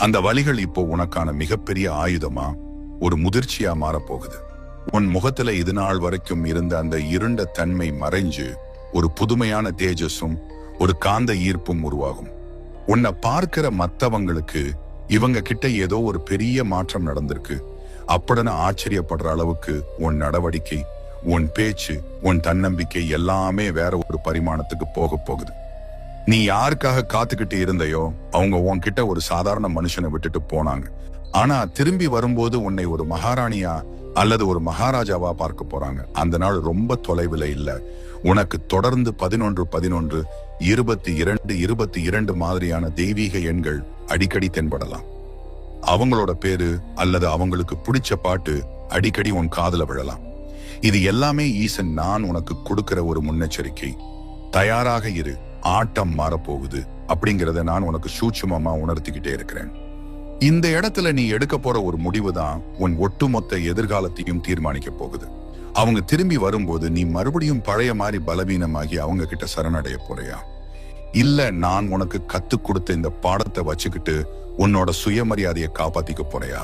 அந்த வலிகள் இப்போ உனக்கான மிகப்பெரிய ஆயுதமா ஒரு முதிர்ச்சியா மாறப்போகுது. உன் முகத்துல இது நாள் வரைக்கும் இருந்த அந்த இருண்ட தன்மை மறைஞ்சு ஒரு புதுமையான தேஜஸும் ஒரு காந்த ஈர்ப்பும் உருவாகும். உன்னை பார்க்கிற மத்தவங்களுக்கு இவங்க கிட்ட ஏதோ ஒரு பெரிய மாற்றம் நடந்திருக்கு அப்படின்னு ஆச்சரியப்படுற அளவுக்கு உன் நடவடிக்கை, உன் பேச்சு, உன் தன்னம்பிக்கை எல்லாமே வேற ஒரு பரிமாணத்துக்கு போக போகுது. நீ யாருக்காக காத்துக்கிட்டு இருந்தையோ அவங்க உன்கிட்ட ஒரு சாதாரண மனுஷனை விட்டுட்டு போனாங்க. ஆனா திரும்பி வரும்போது உன்னை ஒரு மகாராணியா அல்லது ஒரு மகாராஜாவா பார்க்க போறாங்க. அந்த நாள் ரொம்ப தொலைவில் இல்ல. உனக்கு தொடர்ந்து 11 11 22 22 மாதிரியான தெய்வீக எண்கள் அடிக்கடி தென்படலாம். அவங்களோட பேரு அல்லது அவங்களுக்கு பிடிச்ச பாட்டு அடிக்கடி உன் காதுல விழலாம். இது எல்லாமே ஈசன் நான் உனக்கு கொடுக்கிற ஒரு முன்னெச்சரிக்கை. தயாராக இரு, ஆட்டம் மாறப்போகுது அப்படிங்கிறத நான் உனக்கு சூட்சுமமா உணர்த்திக்கிட்டே இருக்கிறேன். இந்த இடத்துல நீ எடுக்க போற ஒரு முடிவு தான் உன் ஒட்டுமொத்த எதிர்காலத்தையும் தீர்மானிக்க போகுது. அவங்க திரும்பி வரும்போது நீ மறுபடியும் பழைய மாதிரி பலவீனமாகி அவங்க கிட்ட சரணடைய போறியா, இல்ல நான் உனக்கு கத்து கொடுத்த இந்த பாடத்தை வச்சுக்கிட்டு உன்னோட சுயமரியாதையை காப்பாத்திக்க போறியா?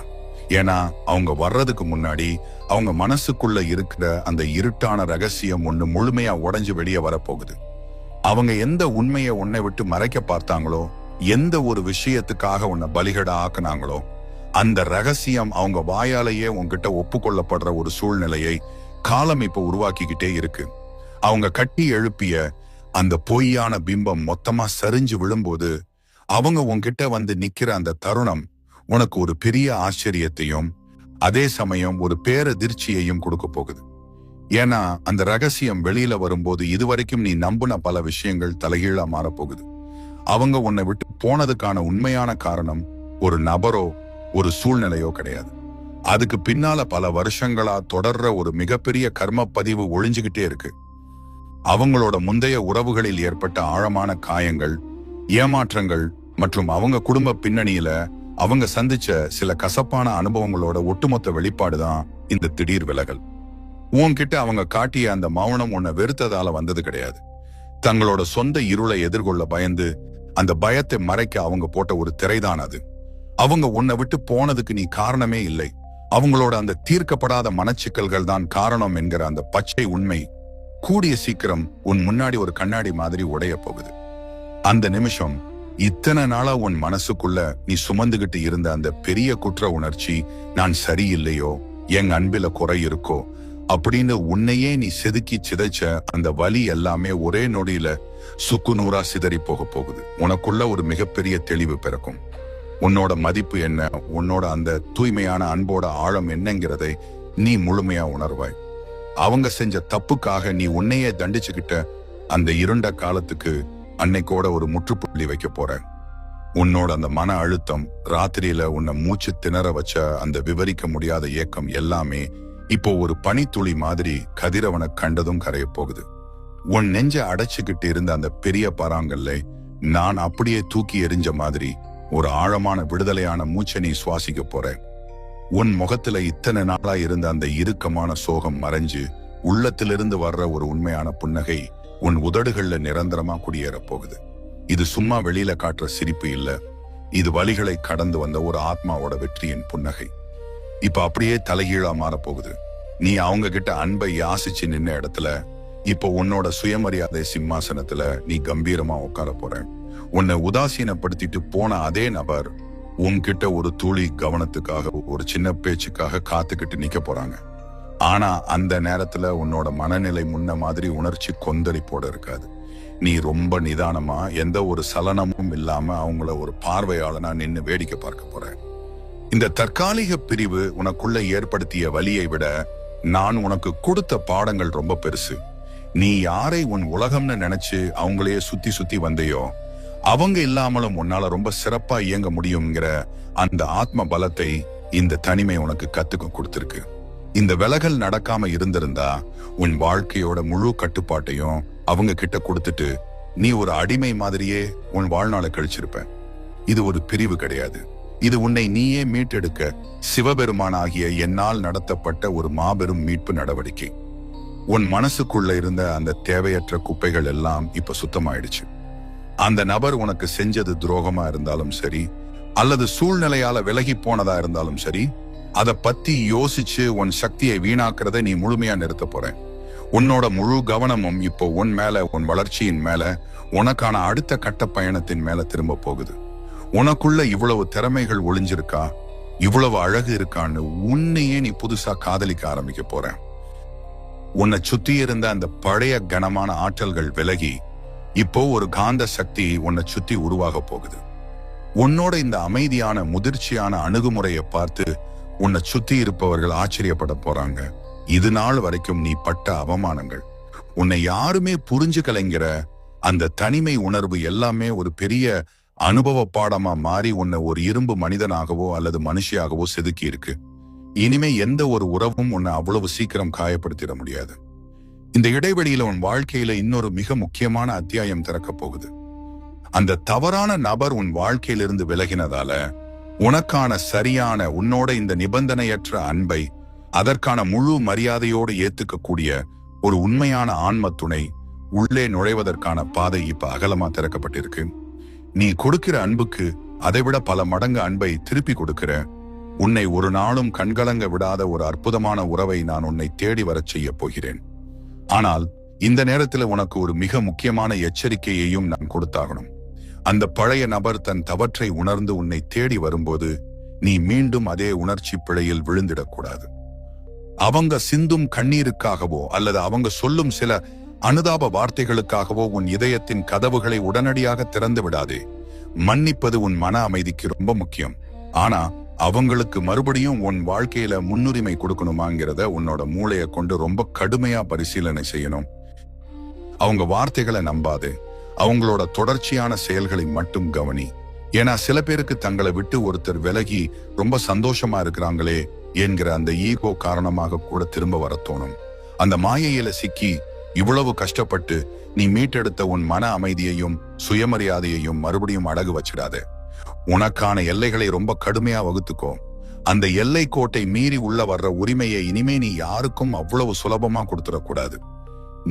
ஏன்னா அவங்க வர்றதுக்கு முன்னாடி அவங்க மனசுக்குள்ள இருக்கிற அந்த இருட்டான ரகசியம் ஒண்ணு முழுமையா உடைஞ்சு வெளியே வரப்போகுது. அவங்க எந்த உண்மையை உன்னை விட்டு மறைக்க பார்த்தாங்களோ, எந்த ஒரு விஷயத்துக்காக உன்னை பலிகடா ஆக்குனாங்களோ, அந்த ரகசியம் அவங்க வாயாலேயே உன்கிட்ட ஒப்புக்கொள்ளப்படுற ஒரு சூழ்நிலையை காலம் இப்ப உருவாக்கிக்கிட்டே இருக்கு. அவங்க கட்டி எழுப்பிய அந்த பொய்யான பிம்பம் மொத்தமா சரிஞ்சு விழும்போது அவங்க உன்கிட்ட வந்து நிக்கிற அந்த தருணம் உனக்கு ஒரு பெரிய ஆச்சரியத்தையும் அதே சமயம் ஒரு பேரதிர்ச்சியையும் கொடுக்க போகுது. ஏன்னா அந்த ரகசியம் வெளியில வரும்போது இதுவரைக்கும் நீ நம்பின பல விஷயங்கள் தலைகீழா மாறப்போகுது. அவங்க உன்னை விட்டு போனதுக்கான உண்மையான காரணம் ஒரு நபரோ ஒரு சூழ்நிலையோ கிடையாது. அதுக்கு பின்னால பல வருஷங்களா தொடர்ற ஒரு மிகப்பெரிய கர்ம பதிவு ஒளிஞ்சுகிட்டே இருக்கு. அவங்களோட முந்தைய உறவுகளில் ஏற்பட்ட ஆழமான காயங்கள், ஏமாற்றங்கள் மற்றும் அவங்க குடும்ப பின்னணியில அவங்க சந்திச்ச சில கசப்பான அனுபவங்களோட ஒட்டுமொத்த வெளிப்பாடுதான் இந்த திடீர் விலகல். உன்கிட்ட அவங்க காட்டிய அந்த மௌனம் உன்னை வெறுத்ததால வந்தது கிடையாது. தங்களோட சொந்த இருளை எதிர்கொள்ள பயந்து அந்த பயத்தை மறைக்க அவங்க போட்ட ஒரு திரைதான் அது. அவங்க உன்னை விட்டு போனதுக்கு நீ காரணமே இல்லை, அவங்களோட அந்த தீர்க்கப்படாத மனச்சிக்கல்கள் தான் காரணம் என்கிற அந்த பச்சை உண்மை கூடிய சீக்கிரம் உன் முன்னாடி ஒரு கண்ணாடி மாதிரி உடைய போகுது. அந்த நிமிஷம் இத்தனை நாளா உன் மனசுக்குள்ள நீ சுமந்துகிட்டு இருந்த அந்த பெரிய குற்ற உணர்ச்சி, நான் சரியில்லையோ, என் அன்பில குறை இருக்கோ அப்படின்னு உன்னையே நீ செதுக்கி சிதைச்ச அந்த வலி எல்லாமே ஒரே நொடியில சுக்குநூறா சிதறி போக போகுது. உனக்குள்ள ஒரு மிகப்பெரிய தெளிவு பிறக்கும். உன்னோட மதிப்பு என்ன, உன்னோட அந்த தூய்மையான அன்போட ஆழம் என்னங்கிறதை நீ முழுமையா உணர்வாய். அவங்க செஞ்ச தப்புக்காக நீ உன்னையே தண்டிச்சுக்கிட்ட அந்த இருண்ட காலத்துக்கு அன்னைக்கோட ஒரு முற்றுப்புள்ளி வைக்க போற. உன்னோட அந்த மன அழுத்தம், ராத்திரியில உன்னை மூச்சு திணற வச்ச அந்த விவரிக்க முடியாத ஏக்கம் எல்லாமே இப்போ ஒரு பனித்துளி மாதிரி கதிரவனை கண்டதும் கரைய போகுது. உன் நெஞ்ச அடைச்சுக்கிட்டு இருந்த அந்த பெரிய பராங்கல்ல நான் அப்படியே தூக்கி எறிஞ்ச மாதிரி ஒரு ஆழமான விடுதலையான மூச்சை நீ சுவாசிக்க போற. உன் முகத்துல இத்தனை நாளா இருந்த அந்த இறுக்கமான சோகம் மறைஞ்சு உள்ளத்திலிருந்து வர்ற ஒரு உண்மையான புன்னகை உன் உதடுகள்ல நிரந்தரமா குடியேற போகுது. இது சும்மா வெளியில காட்டுற சிரிப்பு இல்ல, இது வலிகளை கடந்து வந்த ஒரு ஆத்மாவோட வெற்றியின் புன்னகை. இப்ப அப்படியே தலைகீழா மாறப்போகுது. நீ அவங்க கிட்ட அன்பை யாசிச்சு நின்ன இடத்துல இப்போ உன்னோட சுயமரியாதை சிம்மாசனத்துல நீ கம்பீரமா உட்கார போற. உன்னை உதாசீனப்படுத்திட்டு போன அதே நபர் உன்கிட்ட ஒரு துளி கவனத்துக்காக, ஒரு சின்ன பேச்சுக்காக காத்துக்கிட்டு நிக்க போறாங்க. ஆனா அந்த நேரத்துல உன்னோட மனநிலை முன்ன மாதிரி உணர்ச்சி கொந்தளிப்போட இருக்காது. நீ ரொம்ப நிதானமா, எந்த ஒரு சலனமும் இல்லாம அவங்கள ஒரு பார்வையாளனா நின்னு வேடிக்கை பார்க்க போற. இந்த தற்காலிக பிரிவு உனக்குள்ள ஏற்படுத்திய வலியை விட நான் உனக்கு கொடுத்த பாடங்கள் ரொம்ப பெருசு. நீ யாரை உன் உலகம்னு நினைச்சு அவங்களையே சுத்தி சுத்தி வந்தையோ, அவங்க இல்லாமலும் உன்னால ரொம்ப சிறப்பா இயங்க முடியுங்கிற அந்த ஆத்ம பலத்தை இந்த தனிமை உனக்கு கத்துக்க கொடுத்திருக்கு. இந்த விலகல் நடக்காம இருந்திருந்தா உன் வாழ்க்கையோட முழு கட்டுப்பாட்டையும் அவங்க கிட்ட கொடுத்துட்டு நீ ஒரு அடிமை மாதிரியே உன் வாழ்நாளை கழிச்சிருப்ப. இது ஒரு பிரிவு கிடையாது. இது உன்னை நீயே மீட்டெடுக்க சிவபெருமானாகிய என்னால் நடத்தப்பட்ட ஒரு மாபெரும் மீட்பு நடவடிக்கை. உன் மனசுக்குள்ள இருந்த அந்த தேவையற்ற குப்பைகள் எல்லாம் இப்ப சுத்தமாயிடுச்சு. அந்த நபர் உனக்கு செஞ்சது துரோகமா இருந்தாலும் சரி, அல்லது சூழ்நிலையால விலகி போனதா இருந்தாலும் சரி, அதை பத்தி யோசிச்சு உன் சக்தியை வீணாக்குறத நீ முழுமையா நிறுத்த போற. உன்னோட முழு கவனமும் இப்போ உன் மேல, உன் வளர்ச்சியின் மேல, உனக்கான அடுத்த கட்ட பயணத்தின் மேல திரும்ப போகுது. உனக்குள்ள இவ்வளவு திறமைகள் ஒளிஞ்சிருக்கா, இவ்வளவு அழகு இருக்கான்னு உன்னையே நீ புதுசா காதலிக்க ஆரம்பிக்க போற. உன்னை சுத்தி இருந்த அந்த பழைய கனமான ஆற்றல்கள் விலகி இப்போ ஒரு காந்த சக்தி உன்னை சுத்தி உருவாக போகுது. உன்னோட இந்த அமைதியான முதிர்ச்சியான அணுகுமுறையை பார்த்து உன்னை சுத்தி இருப்பவர்கள் ஆச்சரியப்பட போறாங்க. இது நாள் வரைக்கும் நீ பட்ட அவமானங்கள், உன்னை யாருமே புரிஞ்சுக்கலைங்கிற அந்த தனிமை உணர்வு எல்லாமே ஒரு பெரிய அனுபவ பாடமா மாறி உன்னை ஒரு இரும்பு மனிதனாகவோ அல்லது மனுஷியாகவோ செதுக்கி இருக்கு. இனிமே எந்த ஒரு உறவும் உன்னை அவ்வளவு சீக்கிரம் காயப்படுத்திட முடியாது. இந்த இடைவெளியில உன் வாழ்க்கையில இன்னொரு மிக முக்கியமான அத்தியாயம் திறக்க போகுது. அந்த தவறான நபர் உன் வாழ்க்கையிலிருந்து விலகினதால உனக்கான சரியான உன்னோட இந்த நிபந்தனையற்ற அன்பை அதற்கான முழு மரியாதையோடு ஏத்துக்கக்கூடிய ஒரு உண்மையான ஆன்ம துணை உள்ளே நுழைவதற்கான பாதை இப்ப அகலமா திறக்கப்பட்டிருக்கு. நீ கொடுக்கிற அன்புக்கு அதைவிட பல மடங்கு அன்பை திருப்பி கொடுக்கிற, உன்னை ஒரு நாளும் கண்கலங்க விடாத ஒரு அற்புதமான உறவை நான் உன்னை தேடி வரச் செய்ய போகிறேன். ஆனால் இந்த நேரத்துல உனக்கு ஒரு மிக முக்கியமான எச்சரிக்கையையும் நான் கொடுத்தாகணும். அந்த பழைய நபர் தன் தவற்றை உணர்ந்து உன்னை தேடி வரும்போது நீ மீண்டும் அதே உணர்ச்சி பிழையில் விழுந்திடக்கூடாது. அவங்க சிந்தும் கண்ணீருக்காகவோ அல்லது அவங்க சொல்லும் சில அனுதாப வார்த்தைகளுக்காகவோ உன் இதயத்தின் கதவுகளை உடனடியாக திறந்து விடாதே. மன்னிப்பது உன் மன அமைதிக்கு ரொம்ப முக்கியம். ஆனா அவங்களுக்கு மறுபடியும் உன் வாழ்க்கையில முன்னுரிமை கொடுக்கணுமாங்கிறத உன்னோட மூளையை கொண்டு ரொம்ப கடுமையா பரிசீலனை செய்யணும். அவங்க வார்த்தைகளை நம்பாது, அவங்களோட தொடர்ச்சியான செயல்களை மட்டும் கவனி. ஏன்னா சில பேருக்கு தங்களை விட்டு ஒருத்தர் விலகி ரொம்ப சந்தோஷமா இருக்கிறாங்களே என்கிற அந்த ஈகோ காரணமாக கூட திரும்ப வர தோணும். அந்த மாயையில சிக்கி இவ்வளவு கஷ்டப்பட்டு நீ மீட்டெடுத்த உன் மன அமைதியையும் சுயமரியாதையையும் மறுபடியும் அடகு வச்சிடாத. உனக்கான எல்லைகளை ரொம்ப கடுமையா வகுத்துக்கோ. அந்த எல்லை கோட்டை மீறி உள்ள வர்ற உரிமையை இனிமே நீ யாருக்கும் அவ்வளவு சுலபமா கொடுத்துடக்கூடாது.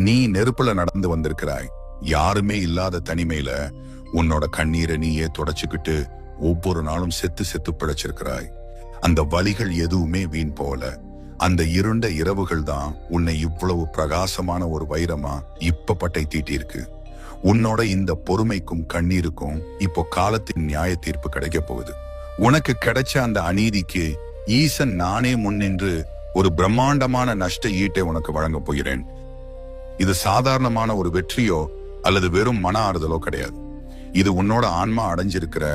நீ நெருப்புல நடந்து வந்திருக்கிறாய். யாருமே இல்லாத தனிமையில உன்னோட கண்ணீரை நீயே தொடச்சுக்கிட்டு ஒவ்வொரு நாளும் செத்து செத்து பிழைச்சிருக்கிறாய். அந்த வலிகள் எதுவுமே வீண் போல. அந்த இருண்ட இரவுகள் தான் உன்னை இவ்வளவு பிரகாசமான ஒரு வைரமா இப்ப பட்டை தீட்டி இருக்கு. உன்னோட இந்த பொறுமைக்கும் கண்ணீருக்கும் இப்போ காலத்தின் நியாய தீர்ப்பு கிடைக்க போகுது. உனக்கு கிடைச்ச அந்த அநீதிக்கு ஈசன் நானே முன்னின்று ஒரு பிரம்மாண்டமான நஷ்ட ஈட்டை உனக்கு வழங்க போகிறேன். இது சாதாரணமான ஒரு வெற்றியோ அல்லது வெறும் மன ஆறுதலோ கிடையாது. இது உன்னோட ஆன்மா அடைஞ்சிருக்கிற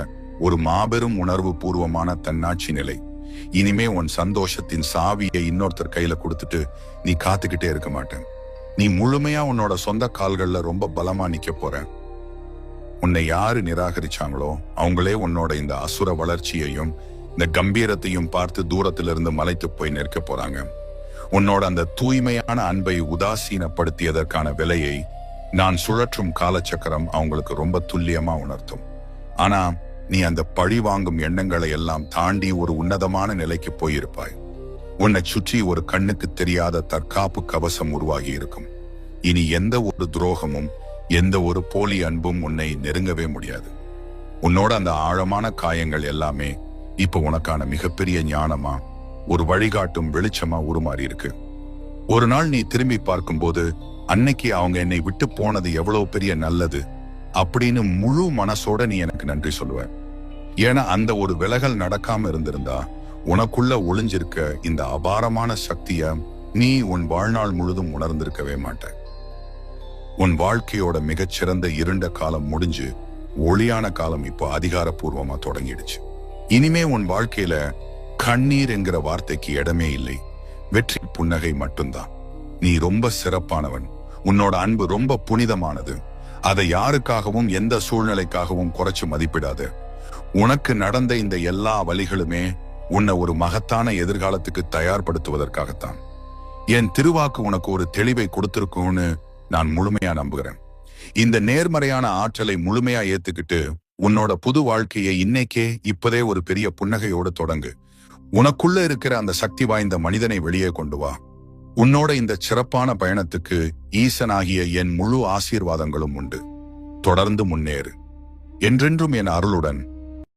ஒரு மாபெரும் உணர்வு பூர்வமான தன்னாட்சி நிலை. இனிமே உன் சந்தோஷத்தின் சாவியை இன்னொருத்தர் கையில கொடுத்துட்டு நீ காத்துக்கிட்டே இருக்க மாட்டேன். நீ முழுமையா உன்னோட சொந்த கால்கள்ல ரொம்ப பலமா நிக்க போற. உன்னை யாரு நிராகரிச்சாங்களோ அவங்களே உன்னோட இந்த அசுர வளர்ச்சியையும் இந்த கம்பீரத்தையும் பார்த்து தூரத்திலிருந்து மலைத்து போய் நிற்க போறாங்க. உன்னோட அந்த தூய்மையான அன்பை உதாசீனப்படுத்தியதற்கான விலையை நான் சுழற்றும் காலச்சக்கரம் அவங்களுக்கு ரொம்ப துல்லியமா உணர்த்தும். ஆனா நீ அந்த பழி வாங்கும் எண்ணங்களை எல்லாம் தாண்டி ஒரு உன்னதமான நிலைக்கு போயிருப்பாய். உன்னை சுற்றி ஒரு கண்ணுக்கு தெரியாத தற்காப்பு கவசம் உருவாகி இருக்கும். இனி எந்த ஒரு துரோகமும் எந்த ஒரு போலி அன்பும் உன்னை நெருங்கவே முடியாது. உன்னோட அந்த ஆழமான காயங்கள் எல்லாமே இப்ப உனக்கான மிகப்பெரிய ஞானமா ஒரு வழிகாட்டும் வெளிச்சமா உருமாறி இருக்கு. ஒரு நாள் நீ திரும்பி பார்க்கும்போது அன்னைக்கு அவங்க என்னை விட்டு போனது எவ்வளவு பெரிய நல்லது அப்படின்னு முழு மனசோட நீ எனக்கு நன்றி சொல்லுவ. ஏன்னா அந்த ஒரு விலகல் நடக்காம இருந்திருந்தா உனக்குள்ள ஒளிஞ்சிருக்க இந்த அபாரமான சக்திய நீ உன் வாழ்நாள் முழுதும் உணர்ந்திருக்கவே மாட்ட. உன் வாழ்க்கையோட மிகச்சிறந்த இருண்ட காலம் முடிஞ்சு ஒளியான காலம் இப்போ அதிகாரப்பூர்வமா தொடங்கிடுச்சு. இனிமே உன் வாழ்க்கையில கண்ணீர் என்கிற வார்த்தைக்கு இடமே இல்லை. வெற்றி புன்னகை மட்டும்தான். நீ ரொம்ப சிறப்பானவன். உன்னோட அன்பு ரொம்ப புனிதமானது. அதை யாருக்காகவும் எந்த சூழ்நிலைக்காகவும் குறைச்சு மதிப்பிடாது. உனக்கு நடந்த இந்த எல்லா வழிகளுமே உன்னை ஒரு மகத்தான எதிர்காலத்துக்கு தயார்படுத்துவதற்காகத்தான். என் திருவாக்கு உனக்கு ஒரு தெளிவை கொடுத்திருக்கும்னு நான் முழுமையா நம்புகிறேன். இந்த நேர்மறையான ஆற்றலை முழுமையா ஏத்துக்கிட்டு உன்னோட புது வாழ்க்கையை இன்னைக்கே இப்பதே ஒரு பெரிய புன்னகையோடு தொடங்கு. உனக்குள்ள இருக்கிற அந்த சக்தி வாய்ந்த மனிதனை வெளியே கொண்டு வா. உன்னோட இந்த சிறப்பான பயணத்துக்கு ஈசனாகிய என் முழு ஆசீர்வாதங்களும் உண்டு. தொடர்ந்து முன்னேறு. என்றென்றும் என் அருளுடன்